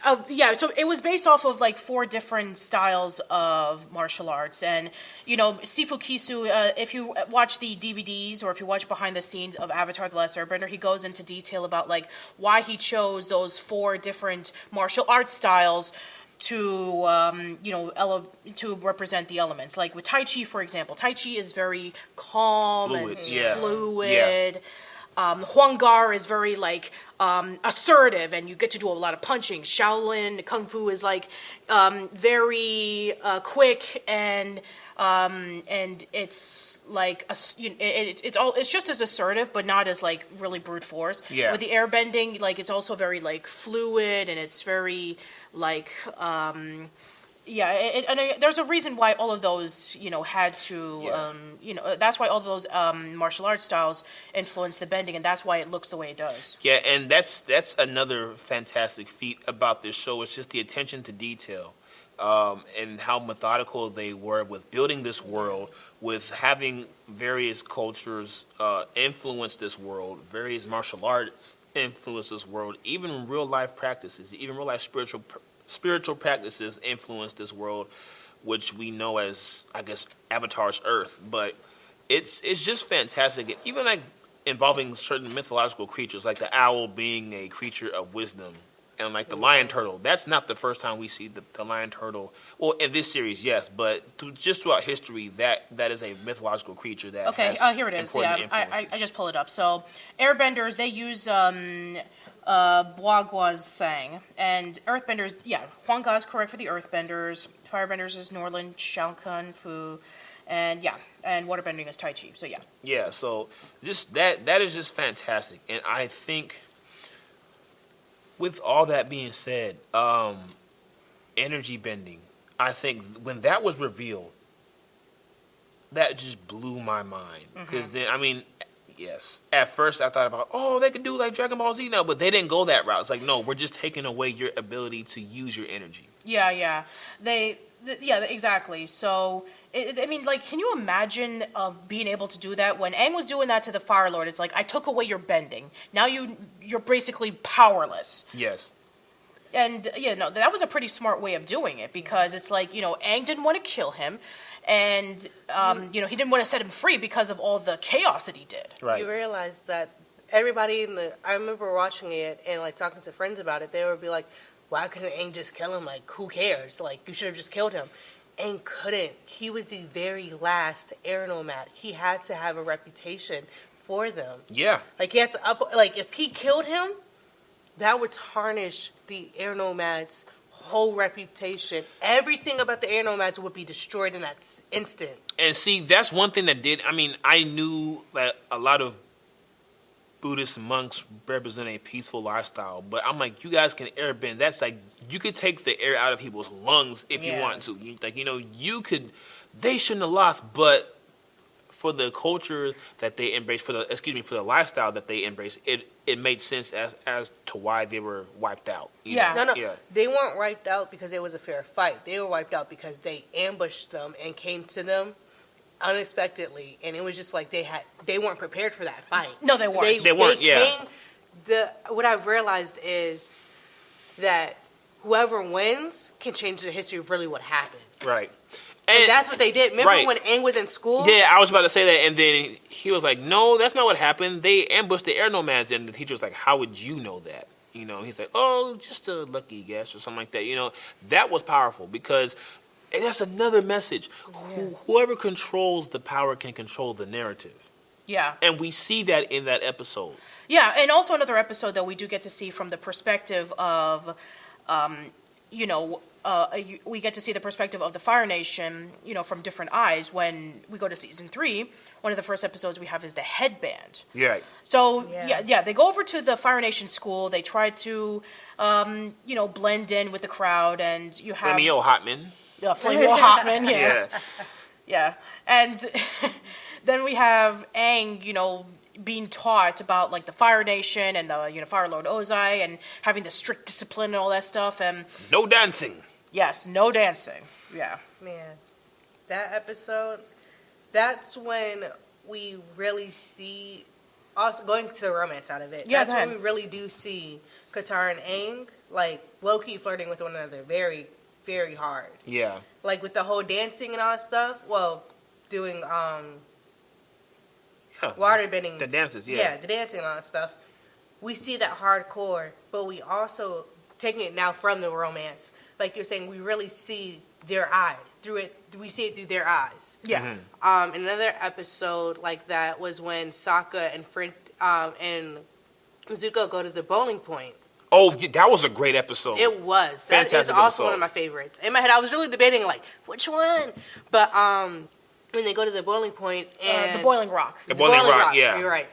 it was based off of like 4 different styles of martial arts, and Sifu Kisu. If you watch the DVDs or if you watch behind the scenes of Avatar: The Last Airbender, he goes into detail about like why he chose those 4 different martial arts styles to to represent the elements. Like with Tai Chi, for example, Tai Chi is very calm and fluid. Yeah. Hwanggar is very like assertive, and you get to do a lot of punching. Shaolin Kung Fu is like very quick and and it's like it's just as assertive, but not as like really brute force. Yeah. With the airbending, like it's also very like fluid, and it's very like there's a reason why all of those had to that's why all of those martial arts styles influence the bending, and that's why it looks the way it does. Yeah, and that's another fantastic feat about this show. It's just the attention to detail. And how methodical they were with building this world, with having various cultures influence this world, various martial arts influence this world, even real life practices, even real life spiritual practices influence this world, which we know as, I guess, Avatar's Earth. But it's just fantastic, even like involving certain mythological creatures, like the owl being a creature of wisdom. And like the lion turtle, that's not the first time we see the lion turtle. Well, in this series, yes, but just throughout history, that is a mythological creature that has here it is. important Yeah, influences. I just pull it up. So, airbenders, they use Boagua's Sang, and earthbenders, Huang Ga is correct for the earthbenders. Firebenders is Norlin Shao Kun Fu, and waterbending is Tai Chi. So yeah. Yeah, so just that is just fantastic, and I think. With all that being said, energy bending, I think when that was revealed, that just blew my mind. Because then, I mean, yes, at first I thought about, they could do like Dragon Ball Z now, but they didn't go that route. It's like, no, we're just taking away your ability to use your energy. Yeah. Exactly. So, I mean, like, can you imagine of being able to do that? When Aang was doing that to the Fire Lord, it's like, I took away your bending. Now you're basically powerless. Yes. And, that was a pretty smart way of doing it, because it's like, Aang didn't want to kill him, and, he didn't want to set him free because of all the chaos that he did. Right. You realize that everybody I remember watching it and, like, talking to friends about it, they would be like, why couldn't Aang just kill him? Like, who cares? Like, you should have just killed him. Aang couldn't. He was the very last air nomad. He had to have a reputation for them. Yeah. Like, he had to if he killed him, that would tarnish the air nomads' whole reputation. Everything about the air nomads would be destroyed in that instant. And see, that's one thing that did. I mean, I knew that a lot of Buddhist monks represent a peaceful lifestyle, but I'm like, you guys can airbend. That's like, you could take the air out of people's lungs if you want to. You could. They shouldn't have lost, but for the culture that they embrace, for the lifestyle that they embrace, it made sense as to why they were wiped out. No, they weren't wiped out because it was a fair fight. They were wiped out because they ambushed them and came to them unexpectedly, and it was just like they weren't prepared for that fight. No, they weren't. They weren't. What I've realized is that whoever wins can change the history of really what happened. Right. And that's what they did. Remember when Aang was in school? Yeah, I was about to say that, and then he was like, no, that's not what happened. They ambushed the air nomads, and the teacher was like, how would you know that? He's like, just a lucky guess or something like that. That was powerful, because and that's another message. Yes. Whoever controls the power can control the narrative. Yeah. And we see that in that episode. Yeah, and also another episode that we do get to see from the perspective of, we get to see the perspective of the Fire Nation, from different eyes. When we go to season 3, one of the first episodes we have is the headband. Yeah. So, they go over to the Fire Nation school. They try to, blend in with the crowd, and you have... Flamio Hotman. Flamio Hotman, yes. Yeah. And then we have Aang, being taught about, like, the Fire Nation and the, Fire Lord Ozai, and having the strict discipline and all that stuff. And no dancing. Yes, no dancing. Yeah. Man, that episode, that's when we really see, also going to the romance out of it, that's when we really do see Katara and Aang, like, low-key flirting with one another very, very hard. Yeah. Like, with the whole dancing and all that stuff, doing, waterbending. The dances, Yeah, the dancing and all that stuff. We see that hardcore, but we also, taking it now from the romance, like you're saying, we really see their eyes. We see it through their eyes. Yeah. Mm-hmm. Another episode like that was when Sokka and Zuko go to the bowling point. Oh, yeah, that was a great episode. It was. That is Fantastic also episode. one of my favorites. In my head, I was really debating, like, which one? But when they go to the boiling point and... the Boiling Rock. The Boiling Rock, yeah. You're right.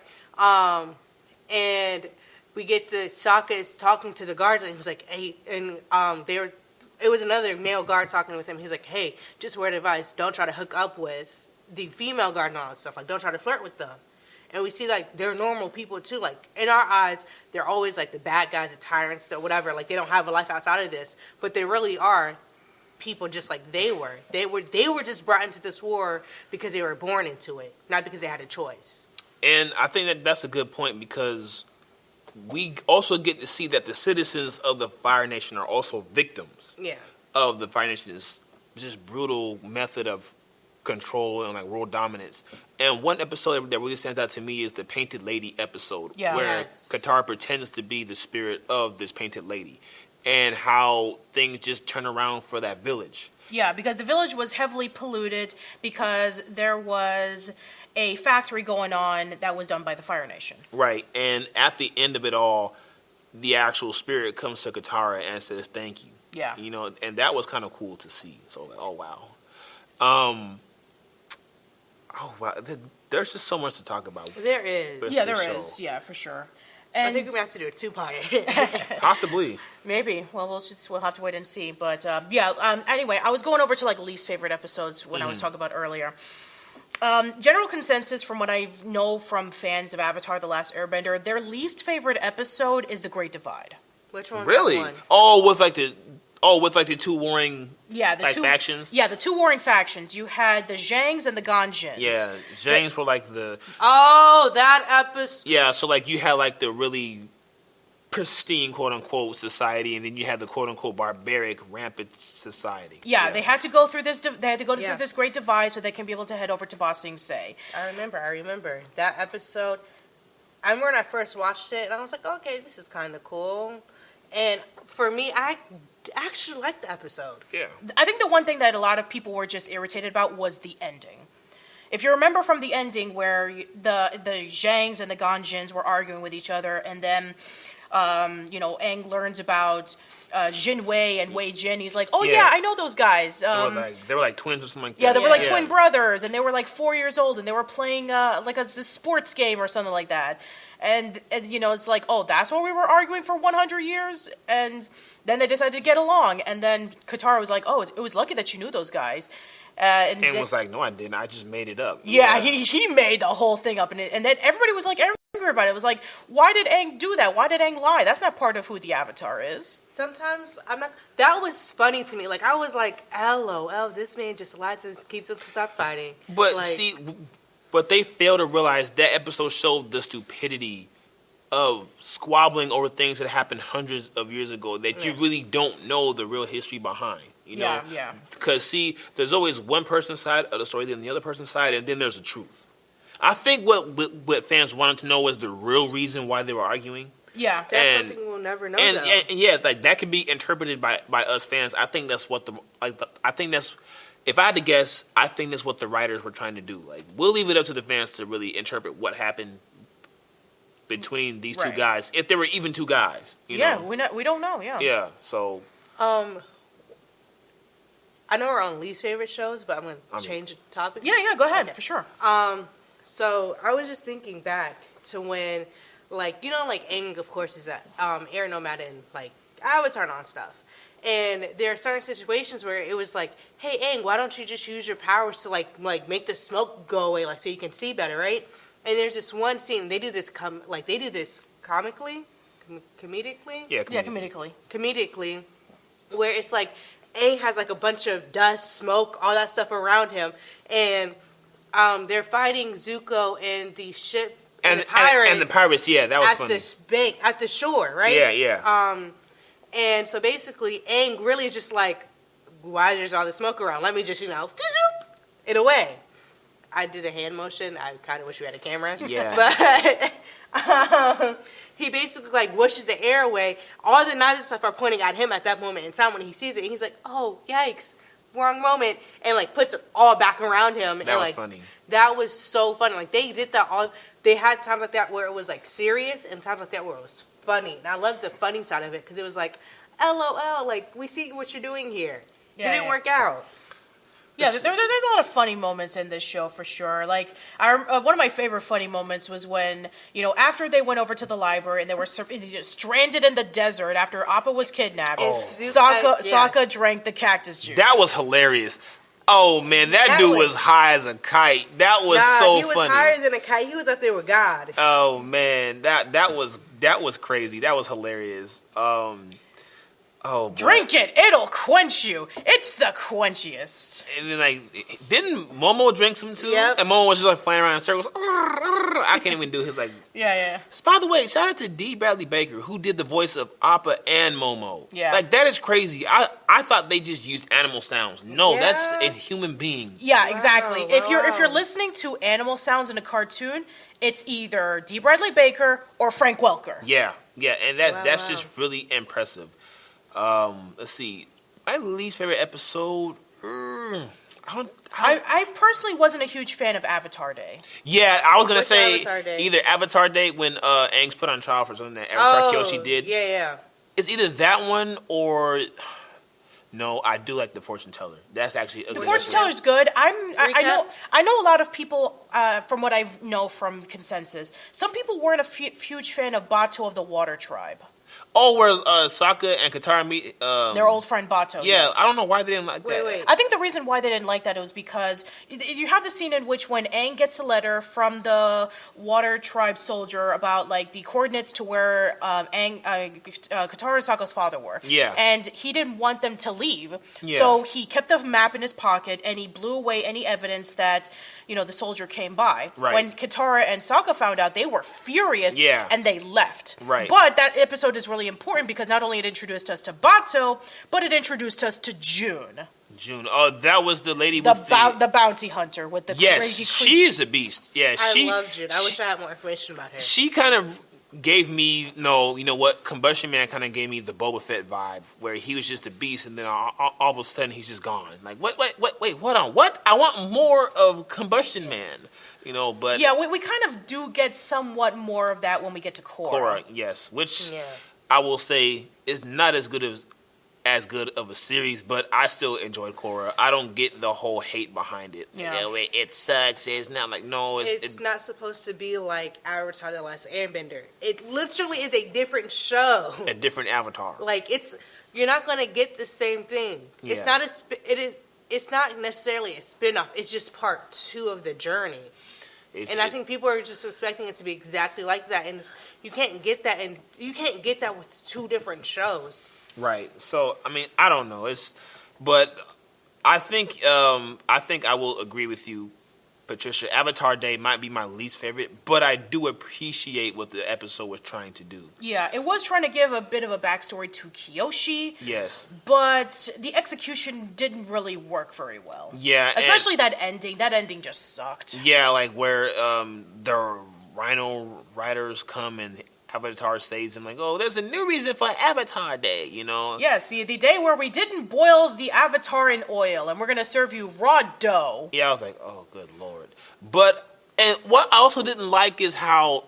And we get the Sokka is talking to the guards, and he was like, hey, and it was another male guard talking with him. He's like, hey, just word of advice, don't try to hook up with the female guard and all that stuff. Like, don't try to flirt with them. And we see, like, they're normal people, too. Like, in our eyes, they're always, like, the bad guys, the tyrants, the whatever. Like, they don't have a life outside of this. But they really are people just like they were. They were just brought into this war because they were born into it, not because they had a choice. And I think that's a good point because we also get to see that the citizens of the Fire Nation are also victims of the Fire Nation's just brutal method of control and like world dominance. And one episode that really stands out to me is the Painted Lady episode, where Katara pretends to be the spirit of this Painted Lady, and how things just turn around for that village. Yeah, because the village was heavily polluted because there was a factory going on that was done by the Fire Nation. Right, and at the end of it all, the actual spirit comes to Katara and says thank you. Yeah. You know, and that was kind of cool to see. So, like, oh, wow. Oh, wow. There's just so much to talk about. There is. Yeah, there is. Yeah, for sure. And I think we have to do a two-parter. Possibly. Maybe. Well, we'll have to wait and see. But anyway, I was going over to like least favorite episodes when I was talking about earlier. General consensus from what I know from fans of Avatar: The Last Airbender, their least favorite episode is The Great Divide. Which one's really? that one? Oh, with the two warring factions? Yeah, the two warring factions. You had the Zhangs and the Ganjins. Yeah, Zhangs were like the... Oh, that episode. Yeah, so like you had like the really pristine, quote-unquote, society, and then you had the quote-unquote barbaric, rampant society. Yeah, they had to go through this. They had to go through this Great Divide so they can be able to head over to Ba Sing Se. I remember that episode. I remember when I first watched it, and I was like, okay, this is kind of cool. And for me, I actually liked the episode. Yeah. I think the one thing that a lot of people were just irritated about was the ending. If you remember from the ending where the Zhangs and the Ganjins were arguing with each other, and then, Aang learns about Jin Wei and Wei Jin. He's like, I know those guys. They were like twins or something like that. Yeah, they were like twin brothers, and they were like 4 years old, and they were playing this sports game or something like that. And it's like, oh, that's why we were arguing for 100 years? And then they decided to get along. And then Katara was like, oh, it was lucky that you knew those guys. And was like, no, I didn't. I just made it up. Yeah, he made the whole thing up. And then everybody was like angry about it. It was like, why did Aang do that? Why did Aang lie? That's not part of who the Avatar is. Sometimes I'm not... That was funny to me. Like, I was like, LOL, this man just lied to keep them to stop fighting. But like, But they fail to realize that episode showed the stupidity of squabbling over things that happened hundreds of years ago that you really don't know the real history behind. You know? Yeah. Because, there's always one person's side of the story, then the other person's side, and then there's the truth. I think what fans wanted to know was the real reason why they were arguing. Yeah. That's something we'll never know, though. And like, that can be interpreted by us fans. I think that's what if I had to guess, I think that's what the writers were trying to do. Like, we'll leave it up to the fans to really interpret what happened between these two guys, if there were even two guys. You know? We don't know. Yeah. Yeah. So. I know we're on least favorite shows, but I'm going to change the topic. Yeah. Go ahead for sure. So I was just thinking back to when, like, Aang, of course, is an air nomad in like Avatar and all stuff. And there are certain situations where it was like, hey, Aang, why don't you just use your powers to, like make the smoke go away, like, so you can see better, right? And there's this one scene, they do this comically? Comedically? Yeah, Comedically, where it's like, Aang has, like, a bunch of dust, smoke, all that stuff around him, and they're fighting Zuko and the ship, and the pirates. And the pirates, that was funny. At the shore, right? Yeah. And so basically, Aang really is just like, why there's all the smoke around? Let me just, it away. I did a hand motion. I kind of wish we had a camera. Yeah. But he basically, like, whooshes the air away. All the knives and stuff are pointing at him at that moment in time when he sees it. And he's like, oh, yikes, wrong moment. And, like, puts it all back around him. That was funny. That was so funny. Like, they did that all... they had times like that where it was like serious and times like that where it was funny. And I loved the funny side of it because it was like, LOL, like we see what you're doing here. It didn't work out. Yeah, there's a lot of funny moments in this show for sure. Like, one of my favorite funny moments was when, after they went over to the library and they were stranded in the desert after Appa was kidnapped, Sokka drank the cactus juice. That was hilarious. Oh, man, that dude was high as a kite. That was so funny. He was higher than a kite. He was up there with God. Oh, man, that was crazy. That was hilarious. Oh, boy. Drink it. It'll quench you. It's the quenchiest. And then, didn't Momo drink some too? Yep. And Momo was just flying around in circles. I can't even do his Yeah. By the way, shout out to D. Bradley Baker, who did the voice of Appa and Momo. Yeah. That is crazy. I thought they just used animal sounds. No, that's a human being. Yeah, exactly. Wow. If you're listening to animal sounds in a cartoon, it's either D. Bradley Baker or Frank Welker. Yeah, and that's just really impressive. Let's see. My least favorite episode. I personally wasn't a huge fan of Avatar Day. Yeah, I was gonna say Avatar Day? either Avatar Day when Aang's put on trial for something that Avatar Kyoshi did. Yeah. It's either that one or no. I do like the Fortune Teller. That's actually a The good Fortune episode. Teller's good. I know a lot of people from what I know from consensus. Some people weren't a huge fan of Bato of the Water Tribe. Oh, where Sokka and Katara meet. Their old friend Bato. Yeah, yes. I don't know why they didn't like that. Wait. I think the reason why they didn't like that was because you have the scene in which when Aang gets a letter from the Water Tribe soldier about the coordinates to where Katara and Sokka's father were. Yeah. And he didn't want them to leave, Yeah. so he kept the map in his pocket and he blew away any evidence that the soldier came by. Right. When Katara and Sokka found out, they were furious. Yeah. And they left. Right. But that episode is really important because not only it introduced us to Bato, but it introduced us to June. Oh, that was the lady with The bounty hunter with the crazy creature. she is a beast. Yeah, I love June. I wish I had more information about her. She kind of gave me what Combustion Man kind of gave me the Boba Fett vibe, where he was just a beast, and then all of a sudden he's just gone. Like wait, hold on, what? I want more of Combustion Man, But Yeah, we kind of do get somewhat more of that when we get to Korra. yes, which I will say is not as good of a series, but I still enjoyed Korra. I don't get the whole hate behind it. Yeah. It sucks. It's not no. It's not supposed to be like Avatar: The Last Airbender. It literally is a different show. A different Avatar. You're not gonna get the same thing. Yeah. It's not it's not necessarily a spin-off. It's just part 2 of the journey. I think people are just expecting it to be exactly like that, and you can't get that, and you can't get that with 2 different shows. Right. So I don't know. But I think I will agree with you, Patricia. Avatar Day might be my least favorite, but I do appreciate what the episode was trying to do. Yeah, it was trying to give a bit of a backstory to Kyoshi. Yes. But the execution didn't really work very well. Yeah. Especially that ending. That ending just sucked. Yeah, where the Rhino Riders come and Avatar saves him there's a new reason for Avatar Day, Yes, the day where we didn't boil the Avatar in oil and we're going to serve you raw dough. Yeah, I was like, oh, good Lord. And what I also didn't like is how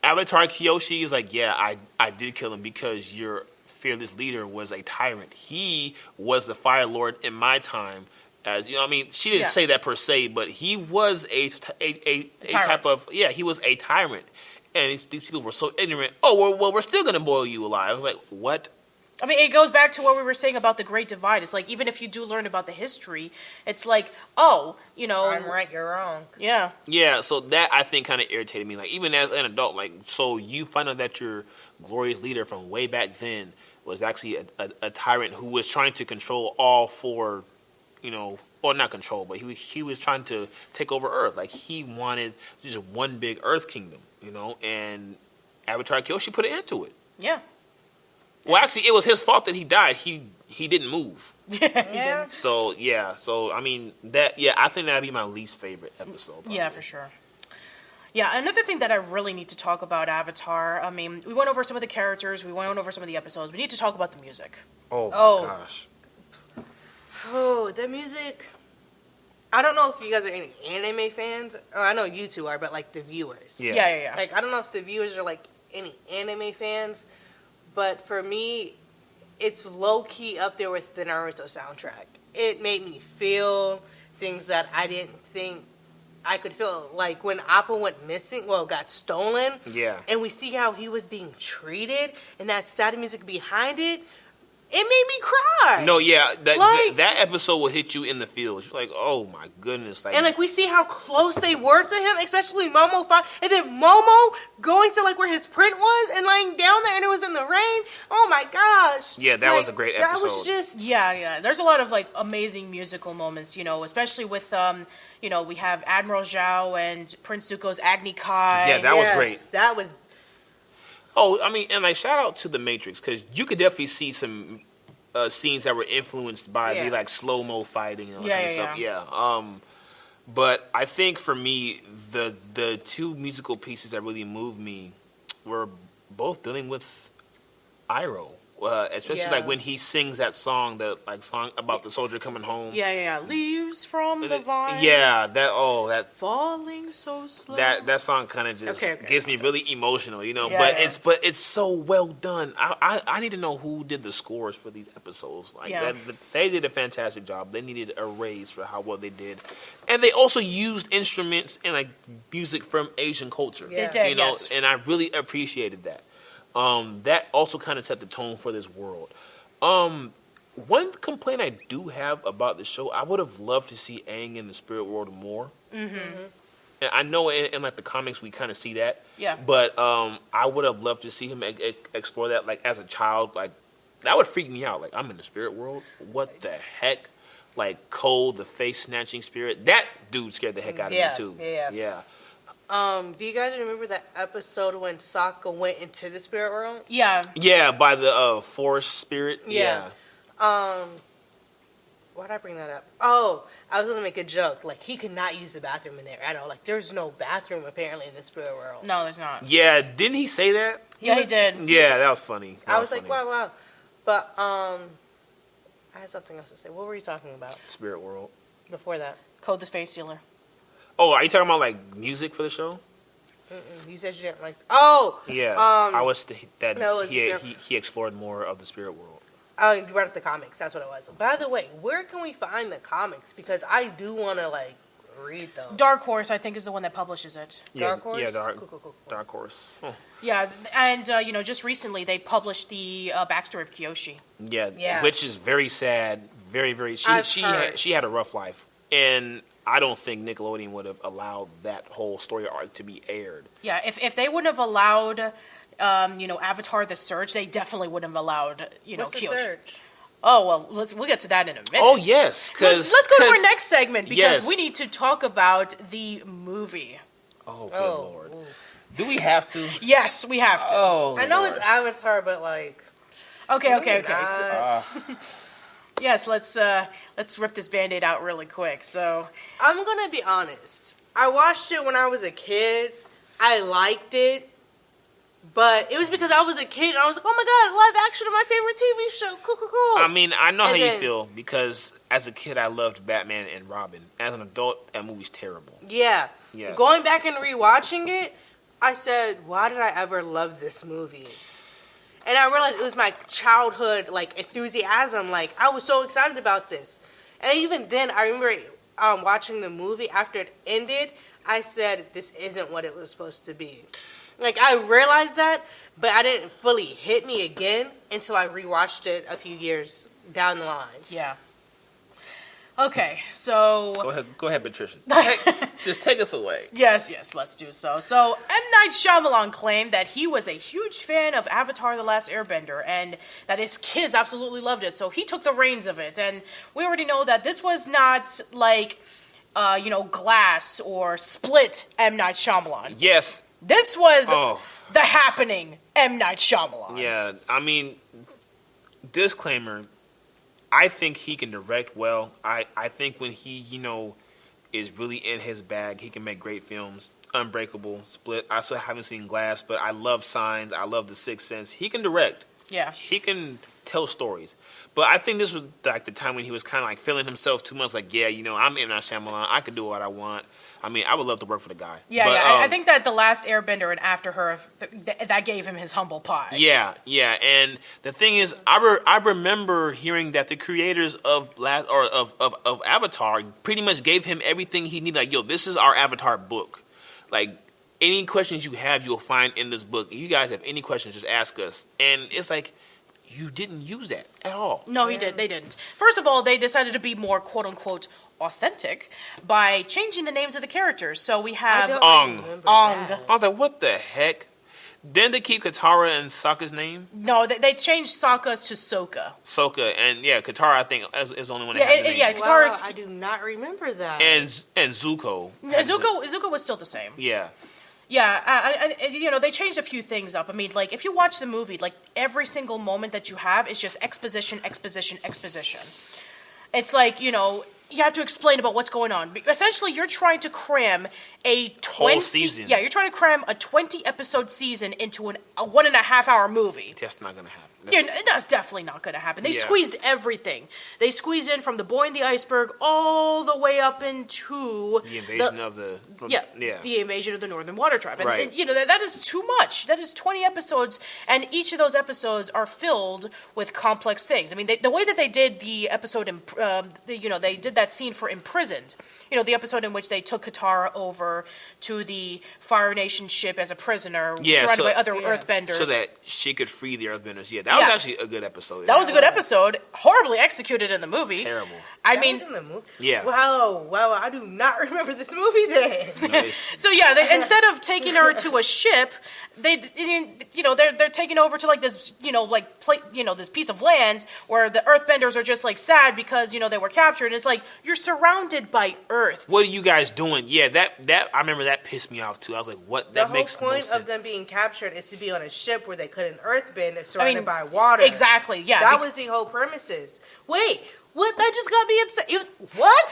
Avatar Kyoshi is I did kill him because your fearless leader was a tyrant. He was the Fire Lord in my time. As she didn't say that per se, but he was a type of he was a tyrant. And these people were so ignorant. Oh, well, we're still going to boil you alive. I was like, what? It goes back to what we were saying about the Great Divide. It's even if you do learn about the history, it's I'm right, you're wrong. Yeah. Yeah, so that, I think, kind of irritated me. Even as an adult, so you find out that your glorious leader from way back then was actually a tyrant who was trying to control all 4, or not control, but he was trying to take over Earth. He wanted just one big Earth kingdom. And Avatar Kyoshi put an end to it. Yeah. Well, actually, it was his fault that he died. He didn't move. Yeah, he didn't. So, yeah. So, I think that'd be my least favorite episode. Probably. Yeah, for sure. Yeah, another thing that I really need to talk about Avatar, we went over some of the characters, we went over some of the episodes. We need to talk about the music. Oh. Gosh. Oh, the music. I don't know if you guys are any anime fans. Or I know you two are, but like the viewers. Yeah. Like, I don't know if the viewers are like any anime fans, but for me, it's low key up there with the Naruto soundtrack. It made me feel things that I didn't think I could feel. Like when Appa went missing, got stolen. Yeah. And we see how he was being treated, and that sad music behind it. It made me cry. No, yeah, that episode will hit you in the feels. You're like, oh my goodness, and like we see how close they were to him, especially Momo, and then Momo going to like where his print was and lying down there, and it was in the rain. Oh my gosh! Yeah, that was a great episode. That was just There's a lot of like amazing musical moments, especially with we have Admiral Zhao and Prince Zuko's Agni Kai. Yeah, that was great. That was. Oh, I mean, and like shout out to The Matrix, because you could definitely see some scenes that were influenced by the like slow mo fighting and all that kind of stuff. Yeah. But I think for me, the two musical pieces that really moved me were both dealing with Iroh. Especially like when he sings that song, song about the soldier coming home. Leaves from the vines. Yeah, that's falling so slow. That song kind of just gets me really emotional, But it's so well done. I need to know who did the scores for these episodes. They did a fantastic job. They needed a raise for how well they did, and they also used instruments and like music from Asian culture. They did, and I really appreciated that. That also kind of set the tone for this world. One complaint I do have about the show, I would have loved to see Aang in the spirit world more. Mm-hmm. And I know in like the comics we kind of see that. Yeah. But I would have loved to see him explore that like as a child. Like that would freak me out. Like I'm in the spirit world. What the heck? Like Cole, the face snatching spirit. That dude scared the heck out of me too. Yeah. Do you guys remember that episode when Sokka went into the spirit world? Yeah. Yeah, by the forest spirit. Yeah. Why'd I bring that up? Oh, I was gonna make a joke. Like he could not use the bathroom in there at all. Like there's no bathroom apparently in the spirit world. No, there's not. Yeah, didn't he say that? Yeah, he did. Yeah, that was funny. I was like, wow. But I had something else to say. What were you talking about? Spirit world. Before that. Code the Space Sealer. Oh, are you talking about like music for the show? You said you didn't like. Oh, yeah. I was he explored more of the spirit world. Oh, you brought up the comics. That's what it was. By the way, where can we find the comics? Because I do want to like read them. Dark Horse, I think, is the one that publishes it. Dark Horse. Yeah, Cool. Dark Horse. Huh. Yeah, and just recently they published the backstory of Kyoshi. Yeah, which is very sad. Very, very. She had a rough life, and I don't think Nickelodeon would have allowed that whole story arc to be aired. Yeah, if they wouldn't have allowed, Avatar: The Surge, they definitely wouldn't have allowed, What's Kyoshi. The Surge? Oh well, we'll get to that in a minute. Oh yes, let's go to our next segment because we need to talk about the movie. Oh good lord, do we have to? Yes, we have to. Oh, I know it's Avatar, but like. Okay. So, yes, let's rip this Band-Aid out really quick. So I'm gonna be honest. I watched it when I was a kid. I liked it, but it was because I was a kid and I was like, "Oh my god, live action of my favorite TV show! Cool." I mean, I know how you feel because as a kid I loved Batman and Robin. As an adult, that movie's terrible. Yeah. Yes. Going back and rewatching it, I said, "Why did I ever love this movie?" And I realized it was my childhood, like, enthusiasm. Like, I was so excited about this. And even then, I remember watching the movie after it ended, I said, this isn't what it was supposed to be. Like, I realized that, but I didn't fully hit me again until I rewatched it a few years down the line. Yeah. Okay, so... Go ahead, Patricia. Just take us away. Yes, let's do so. So, M. Night Shyamalan claimed that he was a huge fan of Avatar: The Last Airbender and that his kids absolutely loved it. So he took the reins of it. And we already know that this was not like, Glass or Split M. Night Shyamalan. Yes. This was The Happening M. Night Shyamalan. Yeah, I mean, disclaimer... I think he can direct well. I think when he, is really in his bag, he can make great films. Unbreakable, Split. I still haven't seen Glass, but I love Signs. I love The Sixth Sense. He can direct. Yeah. He can tell stories. But I think this was like the time when he was kind of like feeling himself too much. Like, yeah, I'm M. Night Shyamalan. I can do what I want. I mean, I would love to work for the guy. Yeah, but, I think that The Last Airbender and After Her, that gave him his humble pie. Yeah. And the thing is, I remember hearing that the creators of Avatar pretty much gave him everything he needed. Like, yo, this is our Avatar book. Like, any questions you have, you'll find in this book. If you guys have any questions, just ask us. And it's like, you didn't use that at all. No, they didn't. First of all, they decided to be more quote-unquote authentic by changing the names of the characters. So we have Ong. I was like, what the heck? Didn't they keep Katara and Sokka's name? No, they changed Sokka's to Sokka. Sokka, and Katara, I think, is the only one that had the name. Yeah, Katara. Wow, I do not remember that. And Zuko. Zuko was still the same. Yeah. Yeah, they changed a few things up. I mean, like, if you watch the movie, like, every single moment that you have is just exposition. It's like, you have to explain about what's going on. Essentially, you're trying to cram whole season. Yeah, you're trying to cram a 20-episode season into a 1.5-hour movie. That's not going to happen. That's definitely not going to happen. They squeezed everything. They squeezed in from The Boy in the Iceberg all the way up into the invasion of the the invasion of the Northern Water Tribe. And, right. That is too much. That is 20 episodes, and each of those episodes are filled with complex things. I mean, the way that they did the episode, they did that scene for Imprisoned. The episode in which they took Katara over to the Fire Nation ship as a prisoner, surrounded by other Earthbenders, so that she could free the Earthbenders. Yeah, that was actually a good episode. That was a good episode. Horribly executed in the movie. Terrible. I mean, in the movie? Yeah. Wow, I do not remember this movie then. Nice. So instead of taking her to a ship, they're taking over to like this, this piece of land where the Earthbenders are just like sad because they were captured. And it's like you're surrounded by Earth. What are you guys doing? Yeah, that I remember that pissed me off too. I was like, what? That makes no sense. The whole point of them being captured is to be on a ship where they couldn't earthbend, surrounded by water. Exactly. Yeah. That was the whole premises. Wait. What? That just got me upset. What?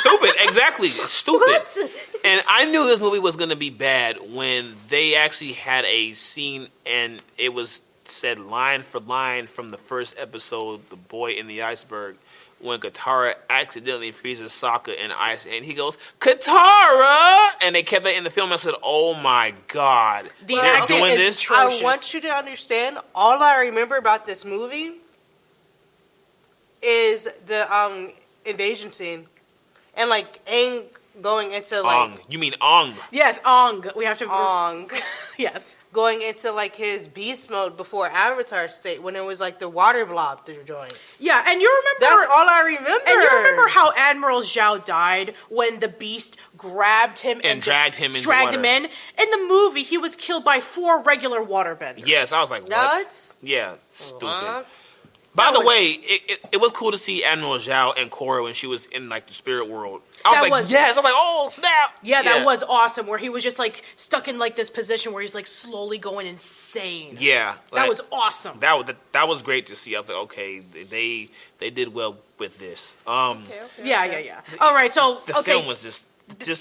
Stupid. Exactly. Stupid. What? And I knew this movie was going to be bad when they actually had a scene and it was said line for line from the first episode, The Boy in the Iceberg, when Katara accidentally freezes Sokka in ice and he goes, Katara! And they kept that in the film. I said, oh my God. They're doing this? Atrocious. I want you to understand, all I remember about this movie is the invasion scene. And like Aang going into like Ong. You mean Ong? Yes, Ong. We have to Ong. Yes. Going into like his beast mode before Avatar state when it was like the water blob through joint. Yeah, and you remember that's all I remember. And you remember how Admiral Zhao died when the beast grabbed him and dragged him in. In the movie, he was killed by 4 regular waterbenders. Yes, I was like, what? Nuts? Yeah, stupid. What? By the way, it was cool to see Admiral Zhao and Korra when she was in like the spirit world. I was like, yes. I was like, oh snap. Yeah, that was awesome. Where he was just like stuck in like this position where he's like slowly going insane. Yeah, that was awesome. That was great to see. I was like, okay, they did well with this. Okay. Yeah. All right, so the film was just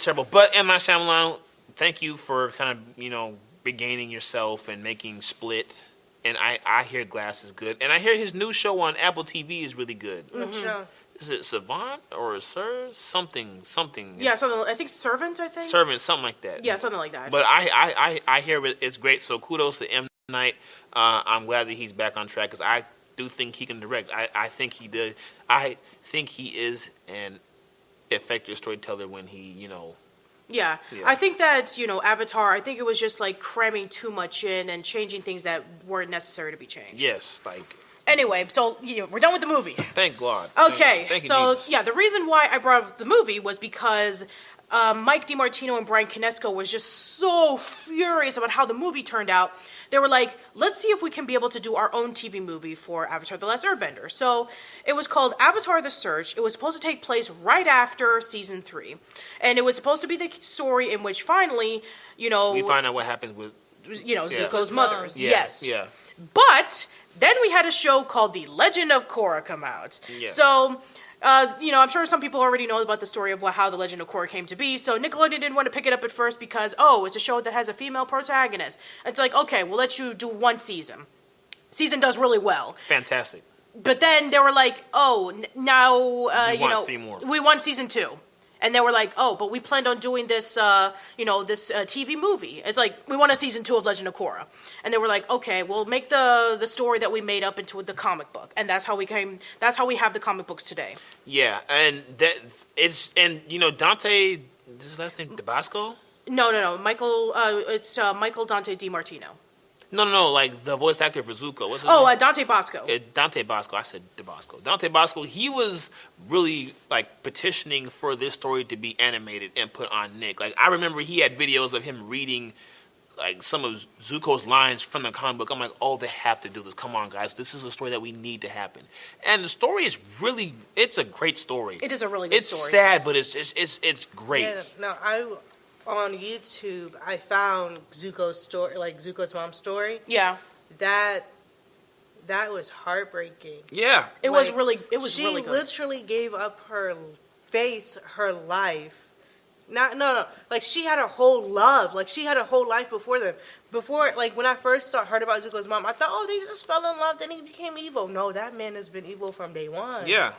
terrible. But M. Night Shyamalan, thank you for kind of regaining yourself and making Split. And I hear Glass is good. And I hear his new show on Apple TV is really good. What show? Is it Savant or Sir? Something. Yeah, something. I think Servant, Servant, something like that. Yeah, something like that. But I hear it's great. So kudos to M. Night. I'm glad that he's back on track because I do think he can direct. I think he did. I think he is an effective storyteller when he, Yeah, I think that, Avatar, I think it was just like cramming too much in and changing things that weren't necessary to be changed. Yes, like... Anyway, so, we're done with the movie. Thank God. Okay, Thank you, so, Jesus. the reason why I brought up the movie was because Mike DiMartino and Brian Konietzko was just so furious about how the movie turned out. They were like, let's see if we can be able to do our own TV movie for Avatar The Last Airbender. So it was called Avatar The Search. It was supposed to take place right after Season 3. And it was supposed to be the story in which finally, we find out what happened with... Zuko's mothers. Yeah. Yes. Yeah. But then we had a show called The Legend of Korra come out. Yeah. So... I'm sure some people already know about the story of how the Legend of Korra came to be. So Nickelodeon didn't want to pick it up at first because, it's a show that has a female protagonist. It's like, okay, we'll let you do 1 season. season does really well. Fantastic. But then they were like, oh, now, We want 3 more. we want season 2. And they were like, oh, but we planned on doing this, this TV movie. It's like, we want a season 2 of Legend of Korra. And they were like, okay, we'll make the story that we made up into the comic book. And that's how we have the comic books today. Yeah, and Dante, his last name Dabasco? No. Michael, it's Michael Dante DiMartino. No, like the voice actor for Zuko. What's his name? Dante Bosco. Dante Bosco. I said DeBosco. Dante Bosco, he was really, like, petitioning for this story to be animated and put on Nick. Like, I remember he had videos of him reading, like, some of Zuko's lines from the comic book. I'm like, oh, they have to do this. Come on, guys. This is a story that we need to happen. And the story is really, it's a great story. It is a really good story. It's sad, but it's great. Yeah, no, on YouTube, I found Zuko's story, like Zuko's mom's story. Yeah. That was heartbreaking. Yeah. It was really good. She literally gave up her face, her life. No. Like, she had a whole love. Like, she had a whole life before them. Before, like, when I first heard about Zuko's mom, I thought, oh, they just fell in love, then he became evil. No, that man has been evil from day one. Yeah.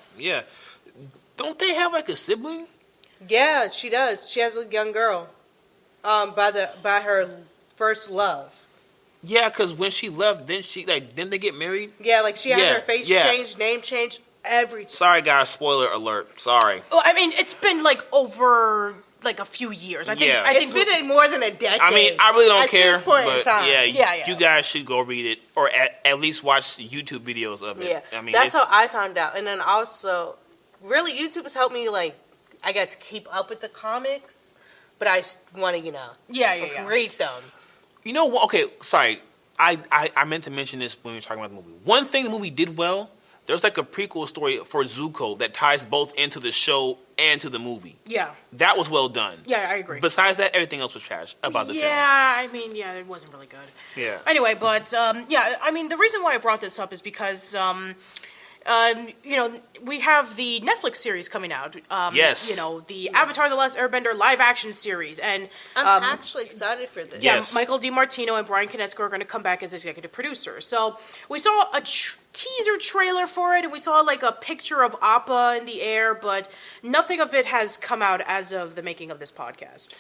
Don't they have, like, a sibling? Yeah, she does. She has a young girl. By her first love. Yeah, because when she left, didn't they get married? Yeah, like, she had her face changed, name changed, everything. Sorry, guys. Spoiler alert. Sorry. Well, I mean, it's been, like, over, like, a few years. I think It's been more than a decade. I mean, I really don't care. At this point but in time. Yeah, you guys should go read it, or at least watch YouTube videos of it. Yeah, I mean, that's how I found out. And then also, really, YouTube has helped me, like, I guess, keep up with the comics. But I want to, read them. You know what? Okay, sorry. I meant to mention this when we were talking about the movie. One thing the movie did well, there's like a prequel story for Zuko that ties both into the show and to the movie. Yeah. That was well done. Yeah, I agree. Besides that, everything else was trash about the film. Yeah, it wasn't really good. Yeah. Anyway, but, I mean, the reason why I brought this up is because... we have the Netflix series coming out. Yes. The Avatar: The Last Airbender live-action series. And I'm actually excited for this. Yes. Michael DiMartino and Bryan Konietzko are going to come back as executive producers. So we saw a teaser trailer for it, and we saw, like, a picture of Appa in the air, but nothing of it has come out as of the making of this podcast.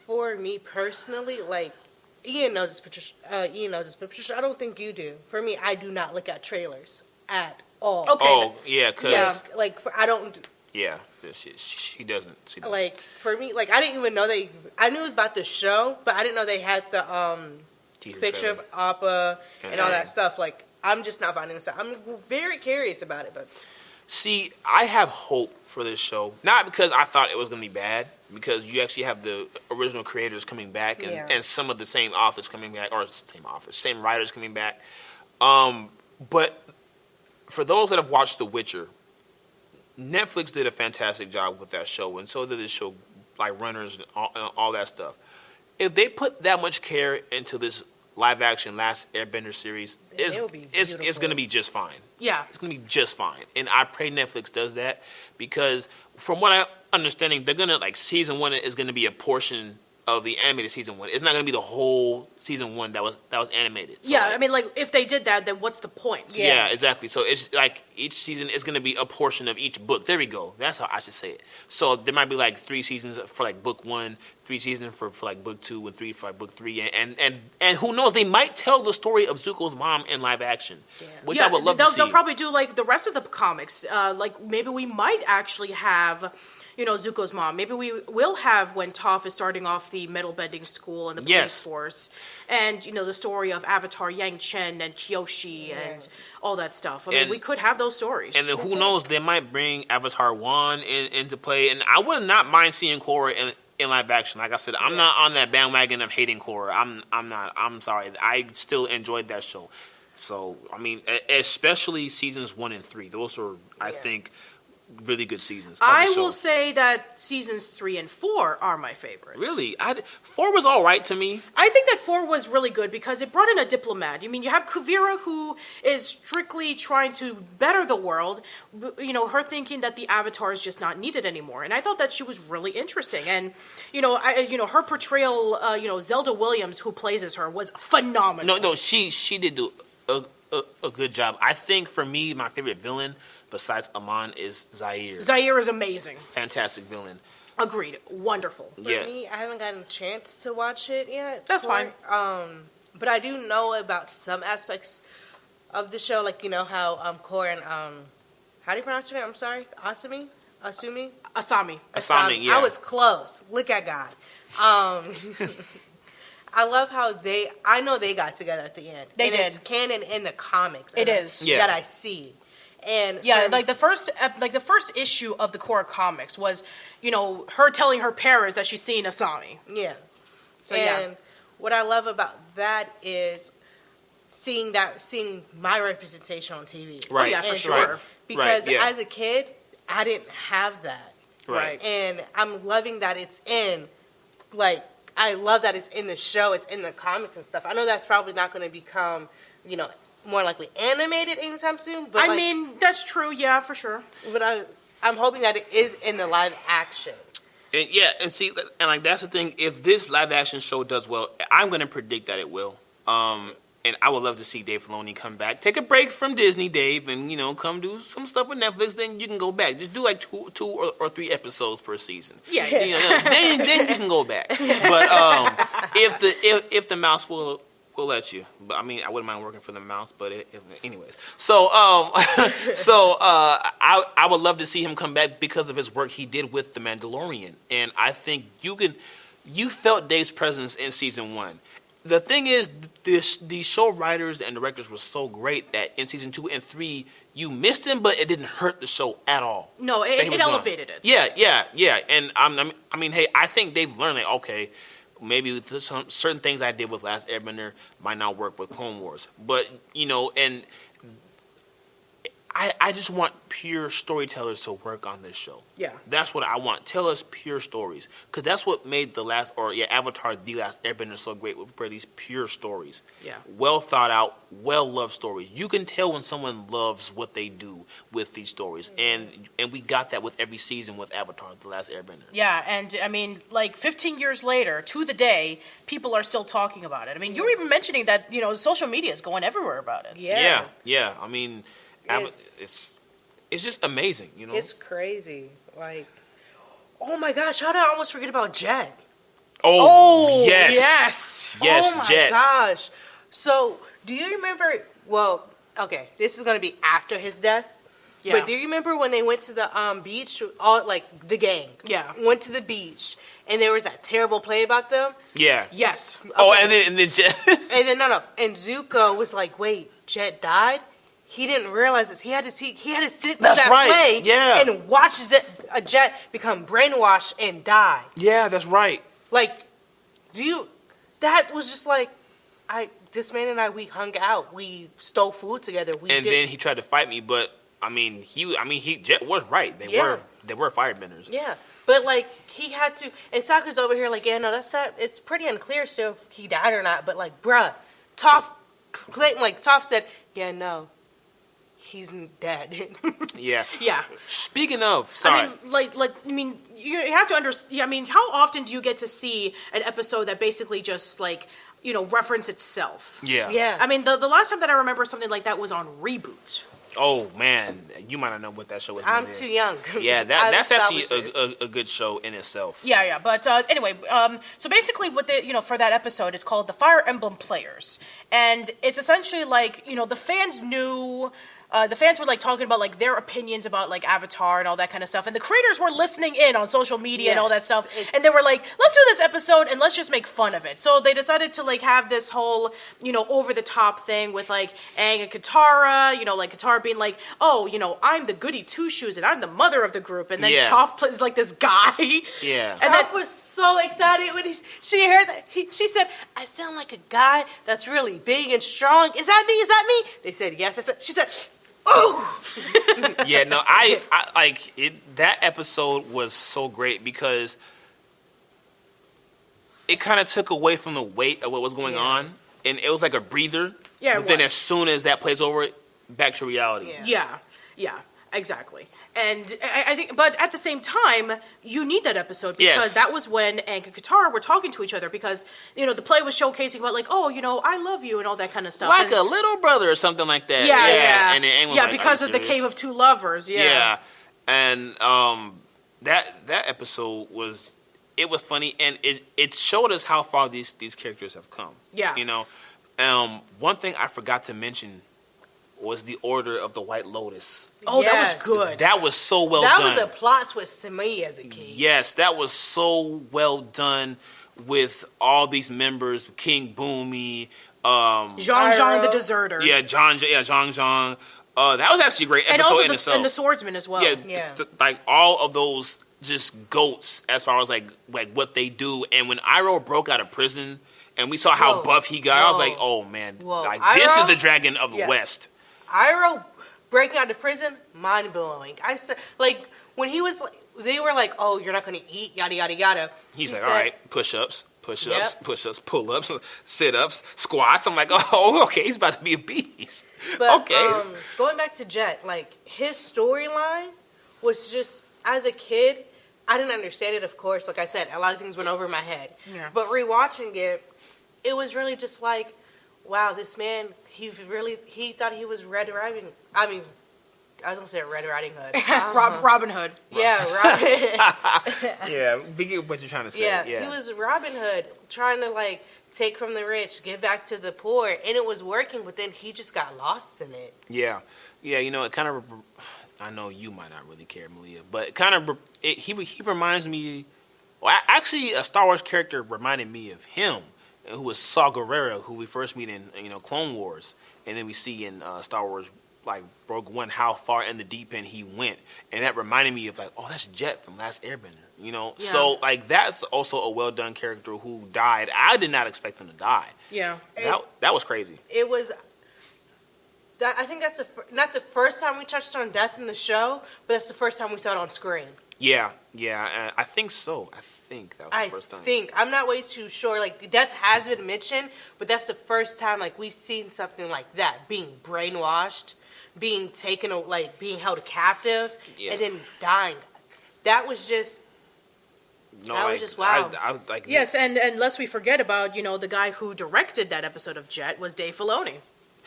For me personally, like, Ian knows this, Patricia. But Patricia, I don't think you do. For me, I do not look at trailers at all. Okay. Oh, yeah, because... I don't... Yeah, she doesn't. Like, for me, like, I didn't even know I knew about the show, but I didn't know they had the picture of Appa and all that stuff. Like, I'm just not finding this out. I'm very curious about it, but... See, I have hope for this show. Not because I thought it was going to be bad, because you actually have the original creators coming back and some of the same authors coming back, or same writers coming back. But... For those that have watched The Witcher, Netflix did a fantastic job with that show, and so did the show, like Runners and all that stuff. If they put that much care into this live-action Last Airbender series, it's going to be just fine. Yeah. It's going to be just fine. And I pray Netflix does that, because from what I'm understanding, they're going to, like, season 1 is going to be a portion of the animated season 1. It's not going to be the whole season 1 that was animated. So I mean, like, if they did that, then what's the point? Yeah, exactly. So it's like each season is going to be a portion of each book. There we go. That's how I should say it. So there might be like 3 seasons for like book 1, 3 seasons for like book 2, and 3 for like book 3, and who knows? They might tell the story of Zuko's mom in live action, which I would love to see. They'll probably do like the rest of the comics. Like maybe we might actually have. Zuko's mom. Maybe we will have when Toph is starting off the metal bending school and the police force. And, the story of Avatar, Yang Chen and Kyoshi and all that stuff. I mean, we could have those stories. And then who knows, they might bring Avatar 1 into play. And I would not mind seeing Korra in live action. Like I said, I'm not on that bandwagon of hating Korra. I'm not. I'm sorry. I still enjoyed that show. So, I mean, especially seasons 1 and 3. Those are, I think... really good seasons. I will say that seasons 3 and 4 are my favorites. Really? 4 was all right to me. I think that 4 was really good because it brought in a diplomat. I mean, you have Kuvira, who is strictly trying to better the world, her thinking that the Avatar is just not needed anymore. And I thought that she was really interesting. And, her portrayal, Zelda Williams, who plays as her, was phenomenal. No, she did do a good job. I think for me, my favorite villain besides Amon is Zaire. Zaire is amazing. Fantastic villain. Agreed. Wonderful. For me, I haven't gotten a chance to watch it yet. That's fine. But I do know about some aspects of the show, like, you know, how Korra and, how do you pronounce her name? I'm sorry? Asami? Asami, yeah. I was close. Look at God. I love how I know they got together at the end. They did. It's canon in the comics. It is. Yeah. That I see. And yeah, like the first issue of the Korra comics was, you know, her telling her parents that she's seeing Asami. Yeah. So, and what I love about that is seeing my representation on TV. Right. Oh, yeah, for And sure. Because Right, yeah. as a kid, I didn't have that. Right. And I'm loving that it's in, like, I love that it's in the show, it's in the comics and stuff. I know that's probably not going to become, you know, more likely animated anytime soon. But I mean, that's true, yeah, for sure. But I'm hoping that it is in the live action. And yeah, and see, and like that's the thing. If this live action show does well, I'm going to predict that it will. And I would love to see Dave Filoni come back, take a break from Disney, Dave, and, you know, come do some stuff with Netflix. Then you can go back. Just do like two or 3 episodes per season. Yeah. You know, then you can go back. But if the mouse will let you, but I mean, I wouldn't mind working for the mouse. But anyways, so I would love to see him come back because of his work he did with The Mandalorian, and I think you felt Dave's presence in season 1. The thing is, the show writers and directors were so great that in season 2 and 3, you missed him, but it didn't hurt the show at all. No, it elevated it. Yeah. And I mean, hey, I think they've learned, like, okay, maybe some certain things I did with Last Airbender might not work with Clone Wars. But, you know, and I just want pure storytellers to work on this show. Yeah. That's what I want. Tell us pure stories. Because that's what made Avatar The Last Airbender so great, for these pure stories. Yeah. Well thought out, well loved stories. You can tell when someone loves what they do with these stories. And we got that with every season with Avatar The Last Airbender. Yeah, and I mean, like 15 years later, to the day, people are still talking about it. I mean, you were even mentioning that, you know, social media is going everywhere about it. Yeah. I mean, it's just amazing, you know? It's crazy. Like, oh my gosh, how did I almost forget about Jet? Oh yes. Yes, oh my Jet. gosh. So, do you remember, well, okay, this is going to be after his death. Yeah. But do you remember when they went to the beach, all like the gang? Yeah. Went to the beach, and there was that terrible play about them? Yeah. Yes. Oh, Okay. and then Jet. And then and Zuko was like, "Wait, Jet died." He didn't realize this. He had to sit through That's that right. play Yeah. and watch a Jet become brainwashed and die. Yeah, that's right. Like, that was just like, this man and I, we hung out. We stole food together. Then he tried to fight me, but I mean, Jet was right. They were firebenders. Yeah, but like he had to. And Sokka's over here like, yeah, no, that's not. It's pretty unclear still if he died or not. But like, bruh, Toph said, yeah, no, he's dead. Yeah. Yeah. Speaking of, sorry. I mean, you have to understand. I mean, how often do you get to see an episode that basically just like, you know, reference itself? Yeah. Yeah. I mean, the last time that I remember something like that was on Reboot. Oh man, you might not know what that show is. I'm too young. Yeah, that's actually a good show in itself. Yeah. But anyway, so basically, what for that episode, it's called the Fire Emblem Players, and it's essentially like, you know, the fans knew. The fans were like talking about like their opinions about like Avatar and all that kind of stuff, and the creators were listening in on social media and all that stuff, and they were like, let's do this episode and let's just make fun of it. So they decided to like have this whole, you know, over the top thing with like Aang and Katara, you know, like Katara being like, oh, you know, I'm the goody two shoes and I'm the mother of the group, and then Toph plays like this guy. Yeah. And Toph was so excited when she heard that. She said, I sound like a guy that's really big and strong. Is that me? Is that me? They said yes. She said, oh. Yeah, no, I like it. That episode was so great because it kind of took away from the weight of what was going on, and it was like a breather. Yeah, but then as soon as that plays over, back to reality. Yeah. Exactly. And I think, but at the same time, you need that episode because that was when Aang and Katara were talking to each other because, the play was showcasing about like, oh, I love you and all that kind of stuff. Like a little brother or something like that. Yeah. And then Aang was like, because of the Cave of Two Lovers. Yeah. And that episode was funny and it showed us how far these characters have come. Yeah. One thing I forgot to mention was the Order of the White Lotus. Oh, that was good. That was so well done. That was a plot twist to me as a kid. Yes, that was so well done with all these members, King Boomy, Zhang the Deserter. Yeah, Zhang. That was actually a great episode in itself. And the Swordsman as well. Yeah. Like all of those just goats as far as like what they do. And when Iroh broke out of prison and we saw how buff he got, I was like, oh man, like this is the Dragon of the West. Iroh breaking out of prison, mind blowing. I said, like, when he was, they were like, oh, you're not going to eat, yada, yada, yada. He's like, all right, push-ups, pull-ups, sit-ups, squats. I'm like, oh, okay, he's about to be a beast. But, okay. Going back to Jet, like, his storyline was just, as a kid, I didn't understand it, of course. Like I said, a lot of things went over my head. Yeah. But rewatching it, it was really just like, wow, this man, he thought he was Red Riding. I mean, I was going to say Red Riding Hood. Robin Hood. Yeah, Robin. Yeah, we get what you're trying to say. Yeah, he was Robin Hood, trying to, like, take from the rich, give back to the poor, and it was working, but then he just got lost in it. Yeah, it kind of, I know you might not really care, Malia, but it kind of, he reminds me, well, actually, a Star Wars character reminded me of him, who was Saw Gerrera, who we first meet in Clone Wars, and then we see in Star Wars like Rogue One how far in the deep end he went, and that reminded me of like, oh, that's Jet from Last Airbender, So like that's also a well done character who died. I did not expect him to die. Yeah, that was crazy. It was. I think that's not the first time we touched on death in the show, but that's the first time we saw it on screen. Yeah, I think so. I think that was the first time. I'm not way too sure. Like, death has been mentioned, but that's the first time, like, we've seen something like that. Being brainwashed, being taken, like, being held captive, and then dying. That was just... was just wow. Yes, and lest we forget about, the guy who directed that episode of Jet was Dave Filoni.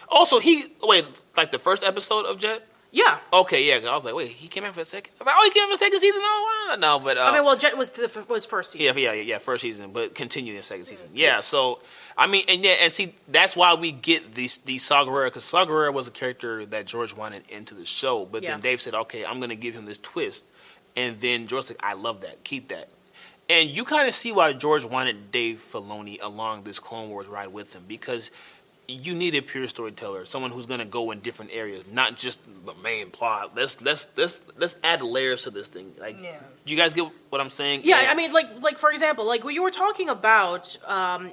Also, like the first episode of Jet? Yeah. Okay, yeah. I was like, wait, he came in for a second? I was like, oh, he came in for the second season? Oh, wow. No, but... I mean, well, Jet was first season. Yeah, first season, but continued in second season. Yeah, so, I mean, and see, that's why we get these Saw Gerrera, because Saw Gerrera was a character that George wanted into the show, but then Dave said, okay, I'm going to give him this twist. And then George said, I love that. Keep that. And you kind of see why George wanted Dave Filoni along this Clone Wars ride with him, because... you need a pure storyteller, someone who's going to go in different areas, not just the main plot. Let's add layers to this thing. Like, do you guys get what I'm saying? Yeah, I mean, like for example, like what you were talking about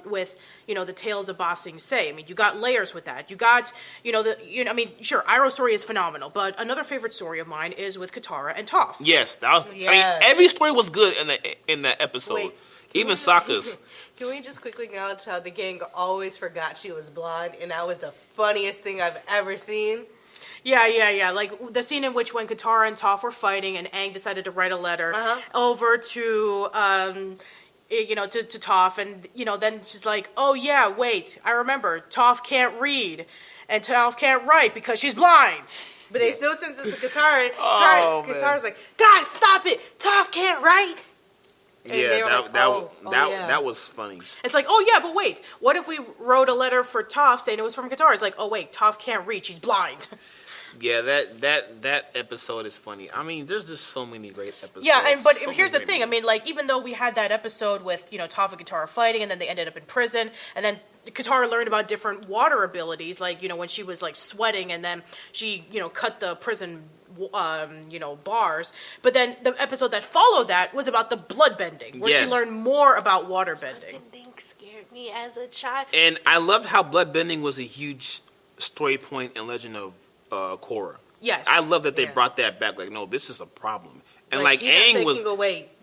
with the Tales of Ba Sing Se. I mean, you got layers with that. You got I mean, sure, Iroh's story is phenomenal, but another favorite story of mine is with Katara and Toph. Yes, that was. I mean, every story was good in that episode. Wait, even Sokka's. Can we just quickly acknowledge how the gang always forgot she was blonde, and that was the funniest thing I've ever seen? Yeah. Like the scene in which when Katara and Toph were fighting, and Aang decided to write a letter over to to Toph, and then she's like, "Oh yeah, wait, I remember. Toph can't read, and Toph can't write because she's blind." But they still sent it to Katara. Katara's like, "Guys, stop it! Toph can't write." And that was funny. It's like, oh yeah, but wait, what if we wrote a letter for Toph saying it was from Katara? It's like, oh wait, Toph can't read, she's blind. Yeah, that episode is funny. I mean, there's just so many great episodes. Yeah, but here's the thing. I mean, like, even though we had that episode with Toph and Katara fighting, and then they ended up in prison, and then Katara learned about different water abilities, like when she was like sweating, and then she cut the prison bars. But then the episode that followed that was about the blood bending, where she learned more about water bending. Bloodbending scared me as a child. And I loved how blood bending was a huge story point in Legend of Korra. Yes, I love that they brought that back. Like, no, this is a problem. And like Aang was,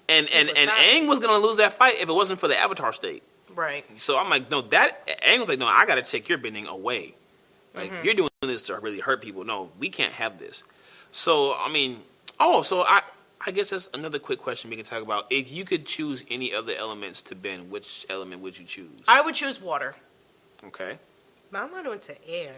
and Aang was gonna lose that fight if it wasn't for the Avatar state. Right. So I'm like, no, Aang was like, no, I gotta take your bending away. Like, you're doing this to really hurt people. No, we can't have this. So I mean, I guess that's another quick question we can talk about. If you could choose any of the elements to bend, which element would you choose? I would choose water. Okay. I'm not into air.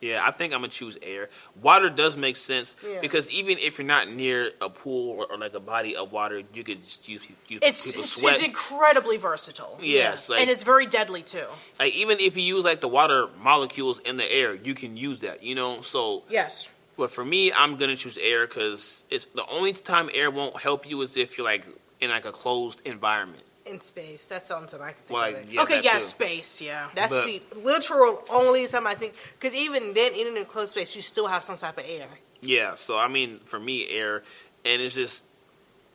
Yeah, I think I'm gonna choose air. Water does make sense because even if you're not near a pool or like a body of water, you could just use It's incredibly versatile. Yes, and it's very deadly too. Like even if you use like the water molecules in the air, you can use that. So yes. But for me, I'm gonna choose air because it's the only time air won't help you is if you're like in like a closed environment. In space, that's the only time I can think of it. Yeah, okay, too. Space, yeah. That's the literal only time I think, because even then, in a closed space, you still have some type of air. Yeah, so I mean, for me, air, and it's just,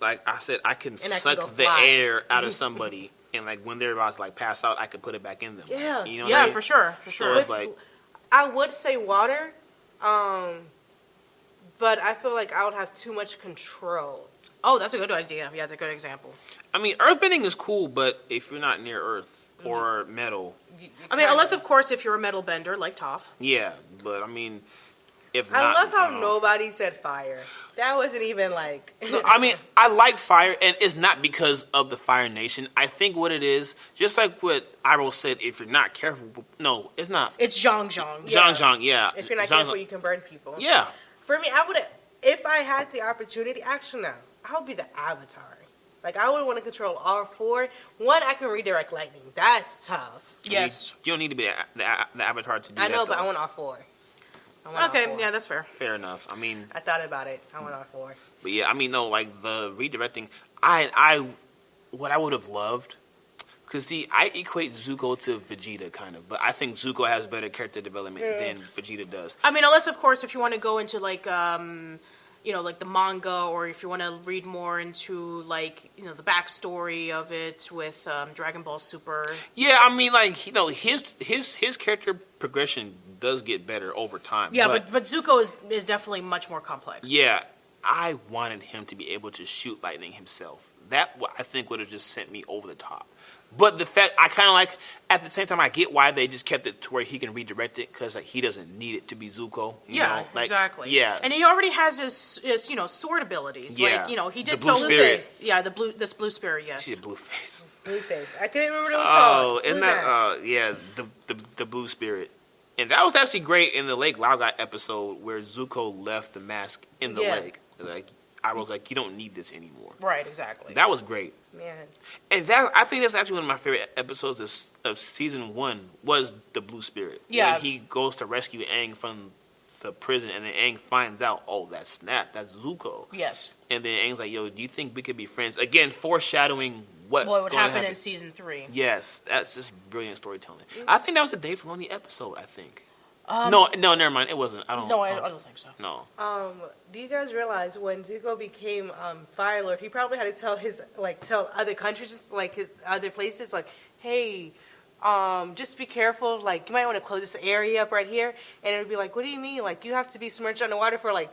like I said, I can suck the air out of somebody, and like when they're about to like pass out, I can put it back in them. Yeah. You know what I mean? For sure. So it's like, I would say water, but I feel like I would have too much control. Oh, that's a good idea. Yeah, that's a good example. I mean, earthbending is cool, but if you're not near earth or metal. I mean, unless, of course, if you're a metal bender like Toph. Yeah, but I mean, if I not. love how nobody said fire. That wasn't even like. No, I mean, I like fire, and it's not because of the Fire Nation. I think what it is, just like what Iroh said, if you're not careful. No, it's not. It's Zhang Zhang. Zhang, yeah. If you're not careful, you can burn people. Yeah. For me, I would, if I had the opportunity, actually, no. I would be the Avatar. Like, I would want to control all four. One, I can redirect lightning. That's tough. Yes. You don't need to be the Avatar to do that. I know, though. but I want all four. Yeah, that's fair. Fair enough. I mean, I thought about it. I want all four. But yeah, I mean, no, like the redirecting. What I would have loved, because see, I equate Zuko to Vegeta kind of, but I think Zuko has better character development than Vegeta does. I mean, unless of course, if you want to go into like like the manga, or if you want to read more into like the backstory of it with Dragon Ball Super. Yeah, I mean, like his character progression does get better over time. Yeah, but Zuko is definitely much more complex. Yeah, I wanted him to be able to shoot lightning himself. That I think would have just sent me over the top. But the fact, I kind of like, at the same time, I get why they just kept it to where he can redirect it, because like, he doesn't need it to be Zuko. You know? Like, exactly. Yeah. And he already has his sword abilities. Yeah. Like, he did the blue spirit. Yeah, this blue spirit, yes. She had blue face. Blue face. I couldn't remember what it was called. Oh, isn't that, the blue spirit. And that was actually great in the Lake Laogai episode where Zuko left the mask in the lake. Like, I was like, you don't need this anymore. Right, exactly. That was great. Man. And I think that's actually one of my favorite episodes of season 1 was the Blue Spirit. Yeah. When he goes to rescue Aang from the prison, and then Aang finds out, oh, that's Zuko. Yes. And then Aang's like, yo, do you think we could be friends? Again, foreshadowing what would happen in season 3. Yes, that's just brilliant storytelling. I think that was a Dave Filoni episode, I think. No, never mind. It wasn't. I don't think so. No. Do you guys realize when Zuko became Fire Lord, he probably had to tell other countries, like his other places, like, hey, just be careful. Like, you might want to close this area up right here. And it would be like, what do you mean? Like, you have to be submerged underwater for like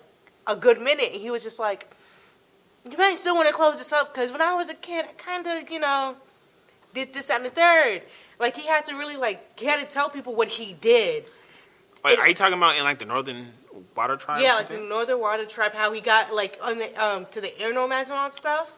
a good minute. And he was just like, you might still want to close this up because when I was a kid, I kind of, did this and the third. Like, he had to really he had to tell people what he did. Like, are you talking about in like the Northern Water Tribe? Yeah, like the Northern Water Tribe, how he got like on the to the air nomads and all that stuff.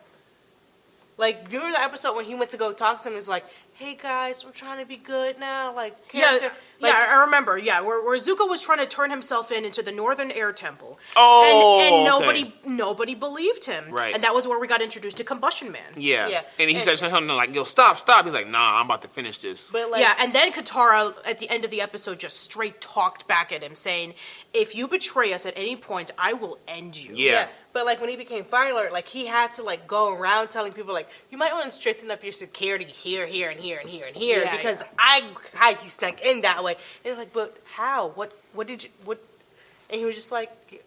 Like, you remember the episode when he went to go talk to them? He's like, "Hey guys, we're trying to be good now." Like, I remember. Yeah, where Zuko was trying to turn himself into the Northern Air Temple. Oh, and nobody believed him. Right. And that was where we got introduced to Combustion Man. Yeah. And he said something like, "Yo, stop!" He's like, "Nah, I'm about to finish this." But and then Katara at the end of the episode just straight talked back at him, saying, "If you betray us at any point, I will end you." Yeah. But like when he became Fire Lord, like he had to like go around telling people like, you might want to strengthen up your security here, here, and here, and here, and here, because I snuck in that way. And they're like, but how? What did you? And he was just like,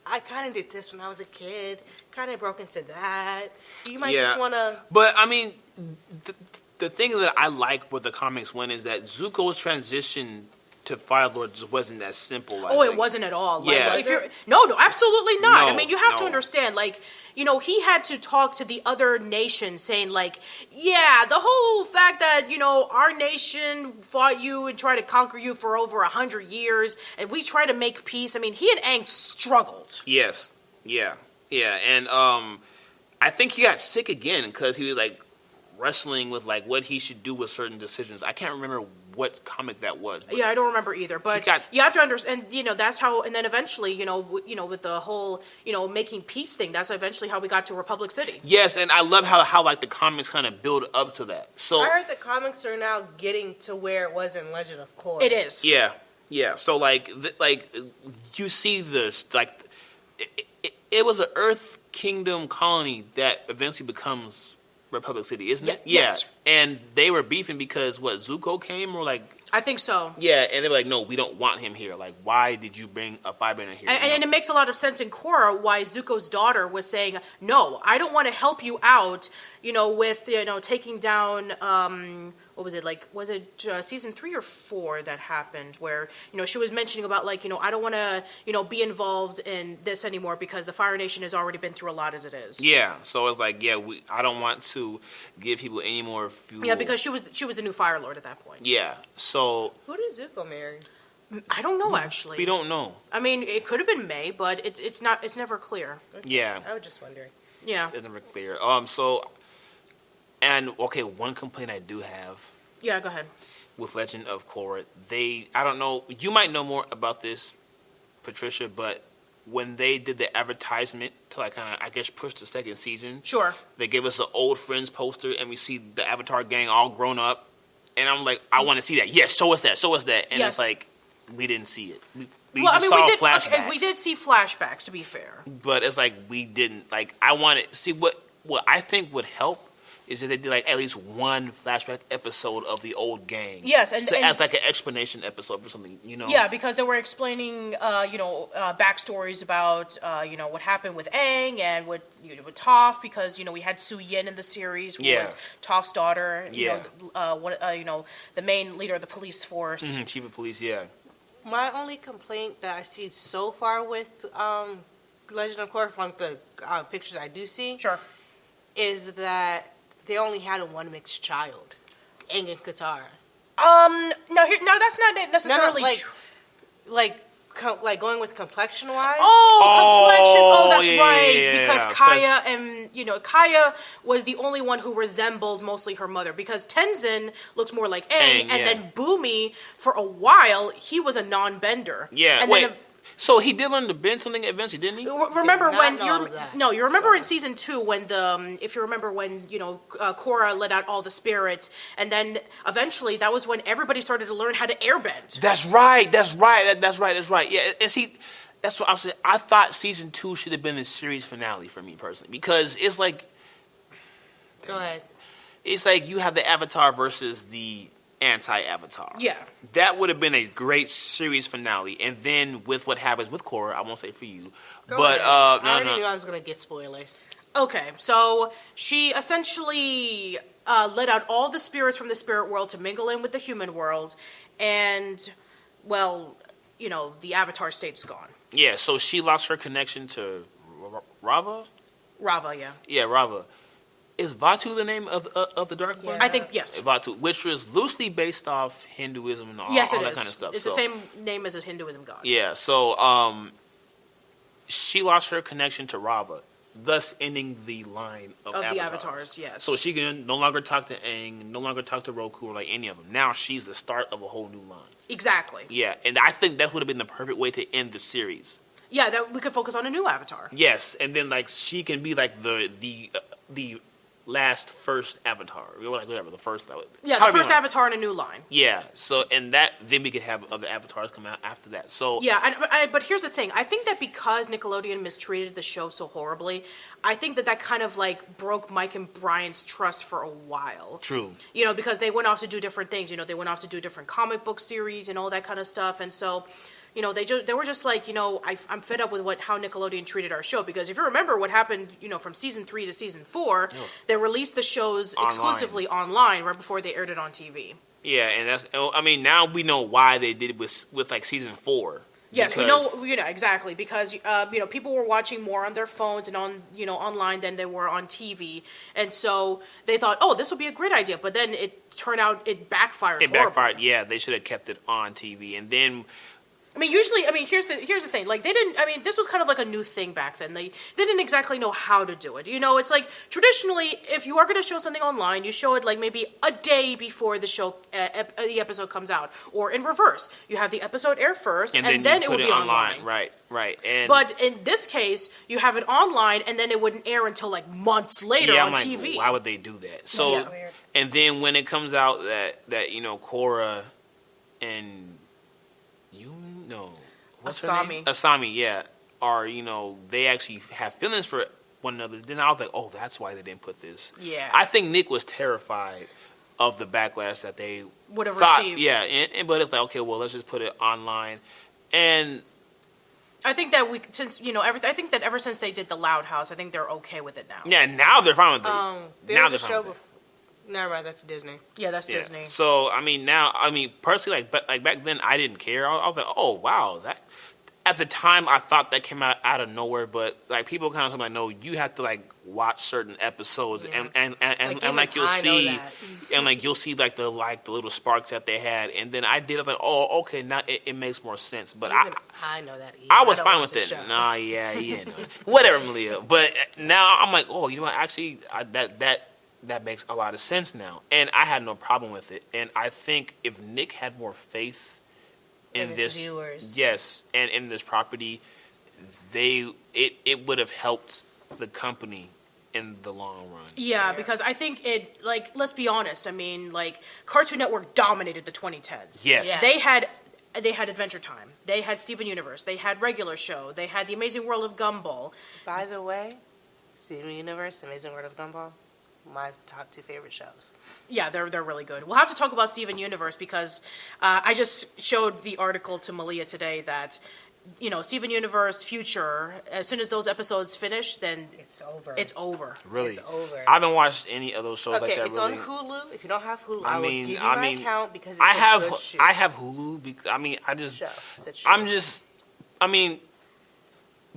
I kind of did this when I was a kid. Kind of broke into that. You might just want to. But I mean, the thing that I like with the comics one is that Zuko's transition to Fire Lord just wasn't that simple. Oh, it wasn't at all. Like, Yeah. if you're, no, absolutely not. No, I mean, you have to no. understand, like, you know, he had to talk to the other nations saying, like, yeah, the whole fact that, you know, our nation fought you and tried to conquer you for over 100 years, and we try to make peace. I mean, he and Aang struggled. Yes. Yeah. Yeah. And I think he got sick again because he was, like, wrestling with, like, what he should do with certain decisions. I can't remember what comic that was. Yeah, I don't remember either, but you have to understand, you know, that's how, and then eventually, you know, with the whole, you know, making peace thing, that's eventually how we got to Republic City. Yes, and I love how like the comics kind of build up to that. So I heard the comics are now getting to where it was in Legend of Korra. It is. yeah, yeah. So like you see this like it was an Earth Kingdom colony that eventually becomes Republic City, isn't it? Yeah. Yes. And they were beefing because Zuko came or like. I think so. Yeah, and they were like, no, we don't want him here. Like, why did you bring a Firebender here? And it makes a lot of sense in Korra why Zuko's daughter was saying, no, I don't want to help you out, you know, with, you know, taking down, what was it, like, was it season 3 or 4 that happened where, you know, she was mentioning about, like, you know, I don't want to, you know, be involved in this anymore because the Fire Nation has already been through a lot as it is. Yeah, so it's like, yeah, I don't want to give people any more fuel. Yeah, because she was the new Fire Lord at that point. Yeah, so... Who did Zuko marry? I don't know, actually. We don't know. I mean, it could have been May, but it's never clear. Okay. Yeah. I was just wondering. Yeah. It's never clear. Okay, one complaint I do have Yeah, go ahead. with Legend of Korra, I don't know, you might know more about this, Patricia, but when they did the advertisement to like kind of, I guess, push the second season, Sure. they gave us an old Friends poster and we see the Avatar gang all grown up. And I'm like, I want to see that. Yes, show us that. And Yes. it's like, we didn't see it. We Well, I just mean, saw we did. flashbacks. Okay, we did see flashbacks, to be fair. But it's like, we didn't. Like, I wanted, see, what I think would help is if they did like at least one flashback episode of the old gang. Yes, and as like an explanation episode for something, you know. Yeah, because they were explaining, backstories about, what happened with Aang and with Toph, because we had Su Yin in the series, who was Toph's daughter. The main leader of the police force. Mm-hmm, chief of police. Yeah. My only complaint that I see so far with Legend of Korra from the pictures I do see, Sure. is that they only had one mixed child, Aang and Katara. No, that's not necessarily true. Like going with complexion wise. Complexion. Oh, that's right. Yeah, because Kaya and Kaya was the only one who resembled mostly her mother. Because Tenzin looks more like Aang, and then Boomy, for a while, he was a non-bender. Yeah. And wait. then So he did learn to bend something eventually, didn't he? Remember when you remember in season 2 when if you remember when Korra let out all the spirits, and then eventually that was when everybody started to learn how to airbend. That's right. Yeah, and see, that's what I'm saying. I thought season 2 should have been the series finale for me personally, because it's like, Go ahead. it's like you have the Avatar versus the anti-Avatar. Yeah. That would have been a great series finale. And then with what happens with Korra, I won't say for you, Go but ahead. I already no. knew I was gonna get spoilers. Okay, so she essentially let out all the spirits from the spirit world to mingle in with the human world, and the Avatar state's gone. Yeah, so she lost her connection to Rava. Rava, yeah. Yeah, Rava. Is Vatu the name of the Dark One? I think yes. Vatu, which was loosely based off Hinduism and all that kind of stuff. It's the same name as a Hinduism god. Yeah, so she lost her connection to Rava, thus ending the line of the Avatars. Yes. So she can no longer talk to Aang, no longer talk to Roku or like any of them. Now she's the start of a whole new line. Exactly. Yeah, and I think that would have been the perfect way to end the series. Yeah, that we could focus on a new Avatar. Yes, and then like she can be like the first Avatar, like whatever the first. Yeah, the first Avatar in a new line. Yeah, so and then we could have other Avatars come out after that. So yeah, but here's the thing: I think that because Nickelodeon mistreated the show so horribly, I think that kind of like broke Mike and Brian's trust for a while. True. Because they went off to do different things. They went off to do different comic book series and all that kind of stuff, and so. They were just like, I'm fed up with how Nickelodeon treated our show, because if you remember what happened, from season 3 to season 4, they released the shows exclusively online right before they aired it on TV. Yeah, and that's. I mean, now we know why they did it with like season 4. Yes, we know exactly because people were watching more on their phones and on online than they were on TV, and so they thought, oh, this would be a great idea. But then it turned out it backfired. It backfired. Yeah, they should have kept it on TV, and then. Here's the thing. Like, they didn't. This was kind of like a new thing back then. They didn't exactly know how to do it. It's like traditionally, if you are going to show something online, you show it like maybe a day before the show, the episode comes out, or in reverse. You have the episode air first, and then it would be online. Right. But in this case, you have it online, and then it wouldn't air until like months later on TV. Why would they do that? So, and then when it comes out that Korra and Asami, yeah, are they actually have feelings for one another. Then I was like, oh, that's why they didn't put this. Yeah, I think Nick was terrified of the backlash that they would have received. Yeah, but it's like, okay, well, let's just put it online, and I think that I think that ever since they did the Loud House, I think they're okay with it now. Yeah, now they're fine with it. Now they're fine with it. Never mind, that's Disney. Yeah, that's Disney. So personally, like back then, I didn't care. I was like, oh wow, that. At the time, I thought that came out of nowhere, but like people kind of told me, like, no, you have to like watch certain episodes, and like you'll see, and like you'll see like the little sparks that they had, and then I did. I was like, oh, okay, now it makes more sense. But I know that. I was fine with it. Nah, yeah, whatever, Malia. But now I'm like, oh, what? Actually, that makes a lot of sense now, and I had no problem with it. And I think if Nick had more faith in this, viewers. Yes, and in this property, it would have helped the company in the long run. Yeah, because I think let's be honest. Cartoon Network dominated the 2010s. Yes. They had Adventure Time. They had Steven Universe. They had Regular Show. They had The Amazing World of Gumball. By the way, Steven Universe, Amazing World of Gumball, my top 2 favorite shows. Yeah, they're really good. We'll have to talk about Steven Universe because I just showed the article to Malia today that, Steven Universe Future, as soon as those episodes finish, then it's over. It's over. Really? It's over. I haven't watched any of those shows like that. It's on Hulu. If you don't have Hulu, I will give you my account because it's I have Hulu. Because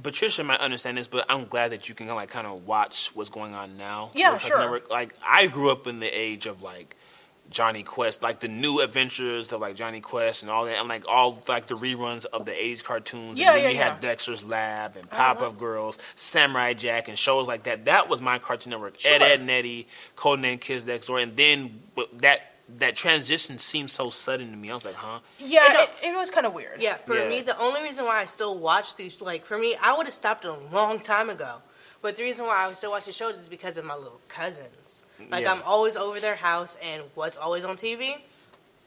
Patricia might understand this, but I'm glad that you can kind of watch what's going on now. Yeah, sure. Network. Like I grew up in the age of like Johnny Quest, like the new adventures of like Johnny Quest and all that, and like all like the reruns of the 80s cartoons. Yeah, and then we had Dexter's Lab and Powerpuff Girls, Samurai Jack, and shows like that. That was my Cartoon Network. Sure. Ed, and Eddie, Codename Kids Next Door, and then that transition seemed so sudden to me. I was like, huh? Yeah, it was kind of weird. Yeah, for me, the only reason why I still watch these, like, for me, I would have stopped a long time ago. But the reason why I would still watch the shows is because of my little cousins. Like, I'm always over their house, and what's always on TV?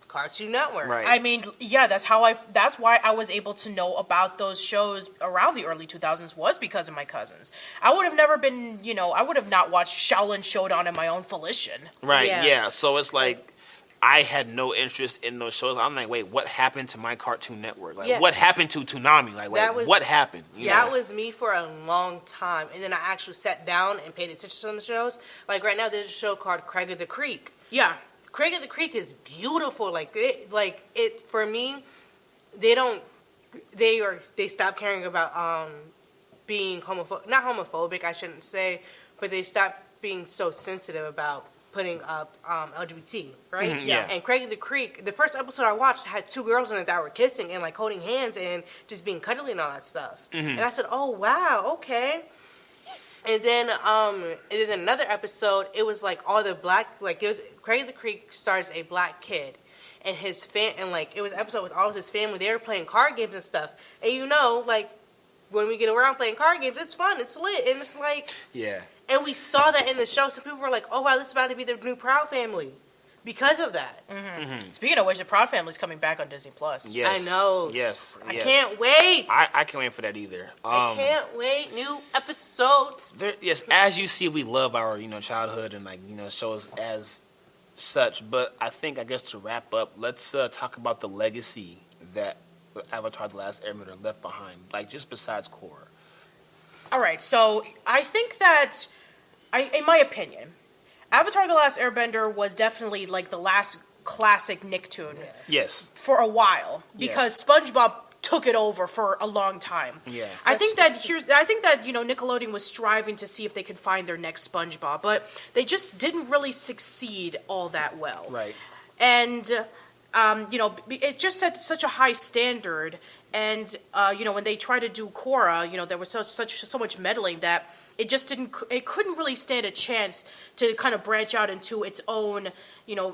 Cartoon Network. Right. That's why I was able to know about those shows around the early 2000s was because of my cousins. I would have never been, I would have not watched Shaolin Showdown in my own volition. Right, yeah. So it's like, I had no interest in those shows. I'm like, wait, what happened to my Cartoon Network? Like, what happened to Toonami? Like, what happened? That was me for a long time. And then I actually sat down and paid attention to the shows. Like, right now, there's a show called Craig of the Creek. Yeah. Craig of the Creek is beautiful. For me, they stopped caring about being not homophobic, I shouldn't say, but they stopped being so sensitive about putting up LGBT, right? Mm-hmm, yeah. And Craig of the Creek, the first episode I watched had 2 girls in it that were kissing and like holding hands and just being cuddly and all that stuff. Mm-hmm. And I said, oh wow, okay. And then another episode, it was like all the black, like it was Craig of the Creek stars a black kid, and his and like it was an episode with all of his family. They were playing card games and stuff, and like when we get around playing card games, it's fun, it's lit, and it's like And we saw that in the show, so people were like, oh wow, this is about to be the new Proud Family. Because of that. Mm-hmm. Mm-hmm. Speaking of which, the Proud Family's coming back on Disney+. Yes. I know. Yes. I can't wait. I can't wait for that either. I can't wait. New episodes. Yes, as you see, we love our childhood and shows as such. But I guess to wrap up, let's talk about the legacy that Avatar: The Last Airbender left behind. Like just besides Korra. All right. So I think that, in my opinion, Avatar: The Last Airbender was definitely like the last classic Nicktoon Yes. for a while because SpongeBob took it over for a long time. Yeah. I think that Nickelodeon was striving to see if they could find their next SpongeBob, but they just didn't really succeed all that well. Right. And it just set such a high standard. And when they tried to do Korra, there was so much meddling that it couldn't really stand a chance to kind of branch out into its own,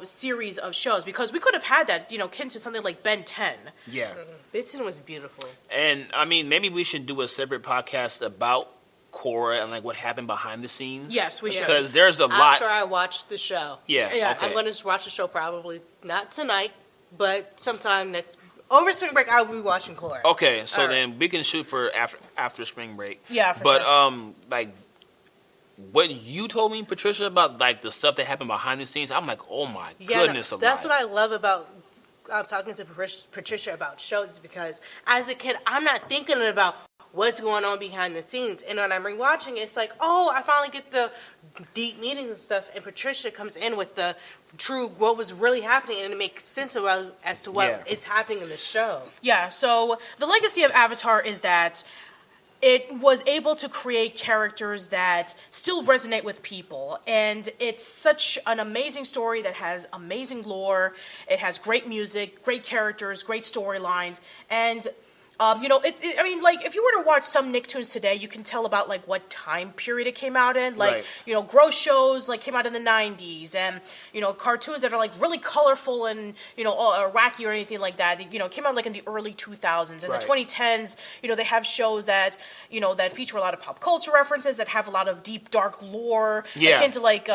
series of shows, because we could have had that, akin to something like Ben 10. Yeah. Ben 10 was beautiful. And I mean, maybe we should do a separate podcast about Korra and like what happened behind the scenes. Yes, we should. Because there's a lot. After I watched the show. Yeah. Okay. I'm going to watch the show probably not tonight, but sometime over spring break. I will be watching Korra. Okay, so All right. then we can shoot for after spring break. Yeah, for sure. But like what you told me, Patricia, about like the stuff that happened behind the scenes, I'm like, oh my goodness alive. That's what I love about talking to Patricia about shows, because as a kid, I'm not thinking about what's going on behind the scenes. And when I'm rewatching it, it's like, oh, I finally get the deep meanings and stuff. And Patricia comes in with the true, what was really happening, and it makes sense as to what it's happening in the show. Yeah, so the legacy of Avatar is that it was able to create characters that still resonate with people. And it's such an amazing story that has amazing lore. It has great music, great characters, great storylines. And if you were to watch some Nicktoons today, you can tell about like what time period it came out in. Like, gross shows like came out in the 90s, and cartoons that are like really colorful and or wacky or anything like that. Came out like in the early 2000s. In the 2010s, they have shows that that feature a lot of pop culture references, that have a lot of deep dark lore, akin to like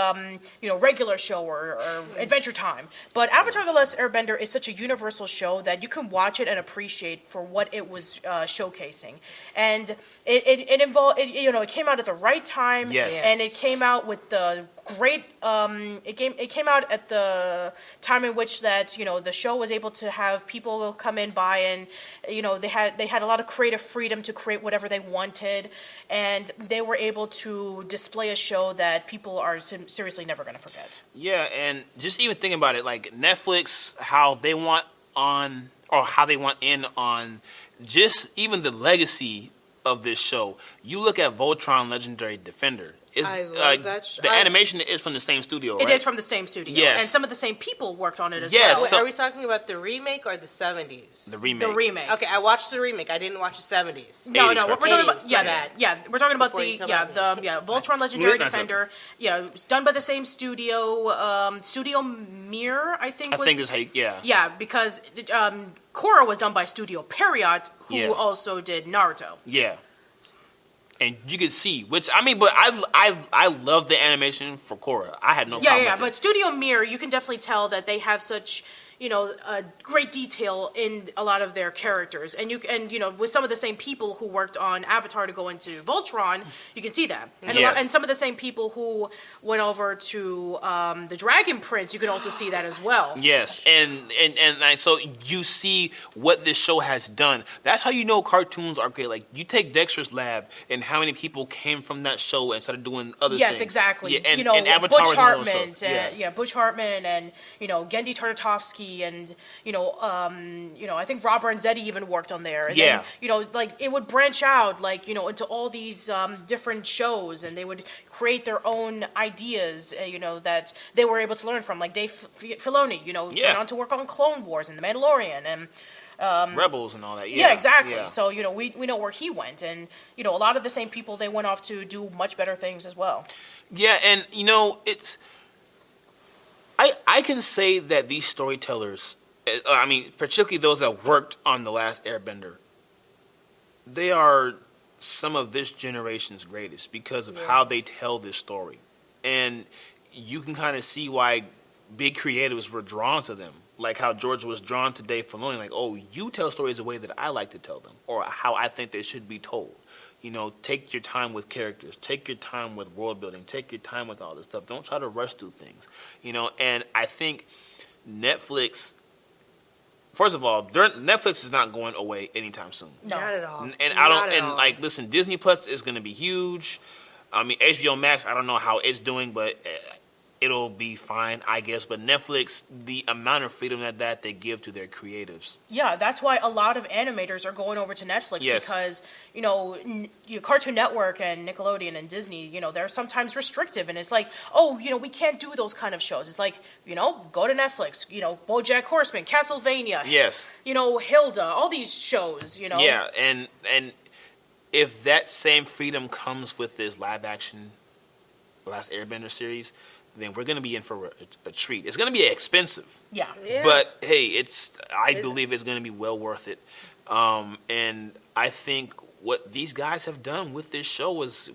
regular show or Adventure Time. But Avatar: The Last Airbender is such a universal show that you can watch it and appreciate for what it was showcasing, and it came out at the right time, and it came out with the great. It came out at the time in which that the show was able to have people come in by, and they had a lot of creative freedom to create whatever they wanted, and they were able to display a show that people are seriously never going to forget. Yeah, and just even thinking about it, like Netflix, how they want in on just even the legacy of this show. You look at Voltron Legendary Defender. I love that show. The animation is from the same studio, right? It is from the same studio. Yes. And some of the same people worked on it as Yes. well. Wait, are we talking about the remake or the 70s? The remake. The remake. Okay, I watched the remake. I didn't watch the 70s. No, 80s, we're talking about 80s, we're talking about Before you come out. Voltron Legendary That's Defender. It's done by the same studio, Studio Mir, I think. I think is how Yeah, because Korra was done by Studio Period, who also did Naruto. Yeah. And you could see, but I love the animation for Korra. I had no problem with it. But Studio Mir, you can definitely tell that they have such great detail in a lot of their characters, and with some of the same people who worked on Avatar to go into Voltron, you can see that, and some of the same people who went over to the Dragon Prince, you can also see that as well. Yes, and so you see what this show has done. That's how you know cartoons are great. Like you take Dexter's Lab and how many people came from that show and started doing other things. Yes, exactly. Yeah, and Avatar Butch was one of those Hartman, shows. Butch Hartman, and Gendy Tartakovsky, and I think Rob Renzetti even worked on there. And then, it would branch out into all these different shows, and they would create their own ideas, that they were able to learn from, like Dave Filoni, went on to work on Clone Wars and The Mandalorian and Rebels and all that. Yeah, exactly. Yeah. So we know where he went, and a lot of the same people, they went off to do much better things as well. Yeah, and it's. I can say that these storytellers, particularly those that worked on The Last Airbender, they are some of this generation's greatest because of how they tell this story. And you can kind of see why big creatives were drawn to them. Like how George was drawn to Dave Filoni. Like, oh, you tell stories the way that I like to tell them, or how I think they should be told. Take your time with characters. Take your time with world building. Take your time with all this stuff. Don't try to rush through things. And I think Netflix, first of all, Netflix is not going away anytime soon. No. Not at all. And listen, Disney Plus is going to be huge. HBO Max, I don't know how it's doing, but it'll be fine, I guess. But Netflix, the amount of freedom that they give to their creatives. Yeah, that's why a lot of animators are going over to Netflix because, Cartoon Network and Nickelodeon and Disney, they're sometimes restrictive. And it's like, we can't do those kind of shows. It's like, go to Netflix, BoJack Horseman, Castlevania. Yes. Hilda, all these shows, Yeah, and if that same freedom comes with this live action Last Airbender series, then we're going to be in for a treat. It's going to be expensive. Yeah. But, hey, I believe it's going to be well worth it. And I think what these guys have done with this show is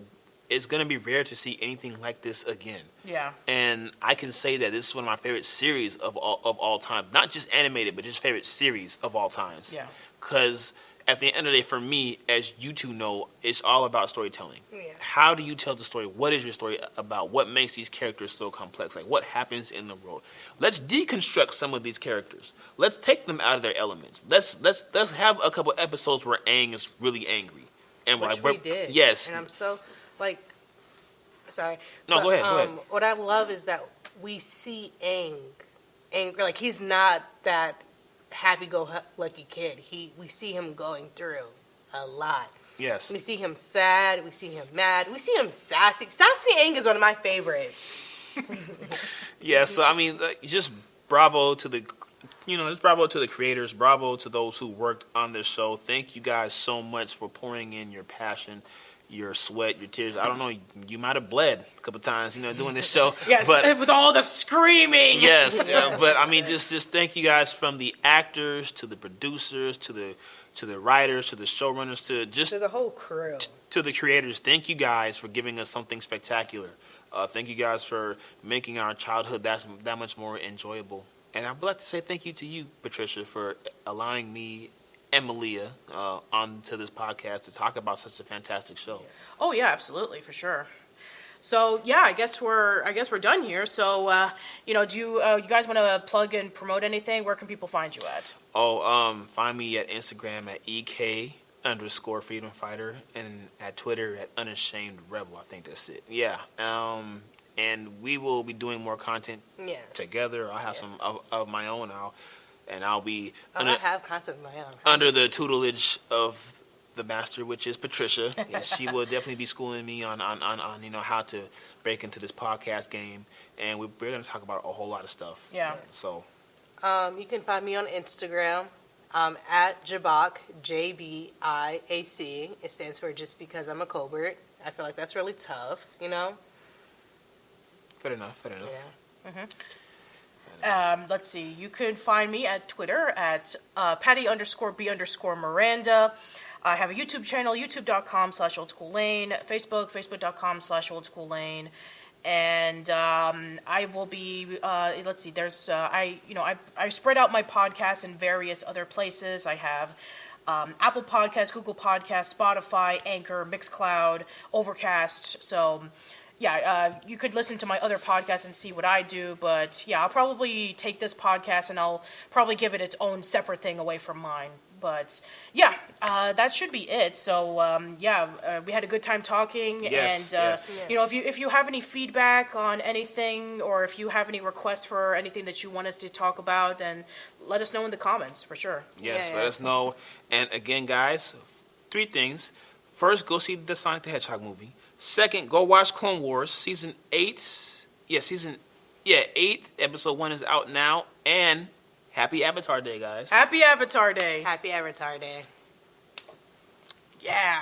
going to be rare to see anything like this again. Yeah. And I can say that this is one of my favorite series of all time. Not just animated, but just favorite series of all times. Yeah. Because at the end of the day, for me, as you two know, it's all about storytelling. Yeah. How do you tell the story? What is your story about? What makes these characters so complex? Like, what happens in the world? Let's deconstruct some of these characters. Let's take them out of their elements. Let's have a couple episodes where Aang is really angry. And Which we did. Yes. And I'm so, sorry. No, go ahead. What I love is that we see Aang angry. Like, he's not that happy-go-lucky kid. We see him going through a lot. Yes. We see him sad. We see him mad. We see him sassy. Sassy Aang is one of my favorites. Yeah, so, I mean, just bravo to the... just bravo to the creators. Bravo to those who worked on this show. Thank you guys so much for pouring in your passion, your sweat, your tears. I don't know, you might have bled a couple times, doing this show. Yes, but, with all the screaming. Yes, but I mean, just thank you guys, from the actors to the producers to the writers to the showrunners to the whole crew, to the creators. Thank you guys for giving us something spectacular. Thank you guys for making our childhood that much more enjoyable. And I'd like to say thank you to you, Patricia, for allowing me and Malia onto this podcast to talk about such a fantastic show. Oh yeah, absolutely, for sure. So yeah, I guess we're done here. So do you guys want to plug and promote anything? Where can people find you at? Find me at Instagram at EK_Freedom Fighter and at Twitter at Unashamed Rebel. I think that's it. Yeah. And we will be doing more content together. I'll have some of my own. I'll be I have content of my own. Under the tutelage of the master, which is Patricia. Yes, she will definitely be schooling me on how to break into this podcast game, and we're going to talk about a whole lot of stuff. Yeah. So, you can find me on Instagram at Jabac, JBIAC. It stands for Just Because I'm a Colbert. I feel like that's really tough, Fair enough. Yeah. Mm-hmm. Let's see. You can find me at Twitter at Patty_B_Miranda. I have a YouTube channel, youtube.com/oldschoollane, Facebook.com/oldschoollane. And I will be, let's see, there's, I spread out my podcast in various other places. I have Apple Podcasts, Google Podcasts, Spotify, Anchor, Mixcloud, Overcast. So, yeah, you could listen to my other podcasts and see what I do. But, yeah, I'll probably take this podcast and I'll probably give it its own separate thing away from mine. But, yeah, that should be it. So, we had a good time talking. Yes, and, if you have any feedback on anything or if you have any requests for anything that you want us to talk about, then let us know in the comments, for sure. Yes, let us know. And, again, guys, 3 things. First, go see the Sonic the Hedgehog movie. Second, go watch Clone Wars, Season 8. 8, Episode 1 is out now. And happy Avatar Day, guys. Happy Avatar Day. Happy Avatar Day. Yeah.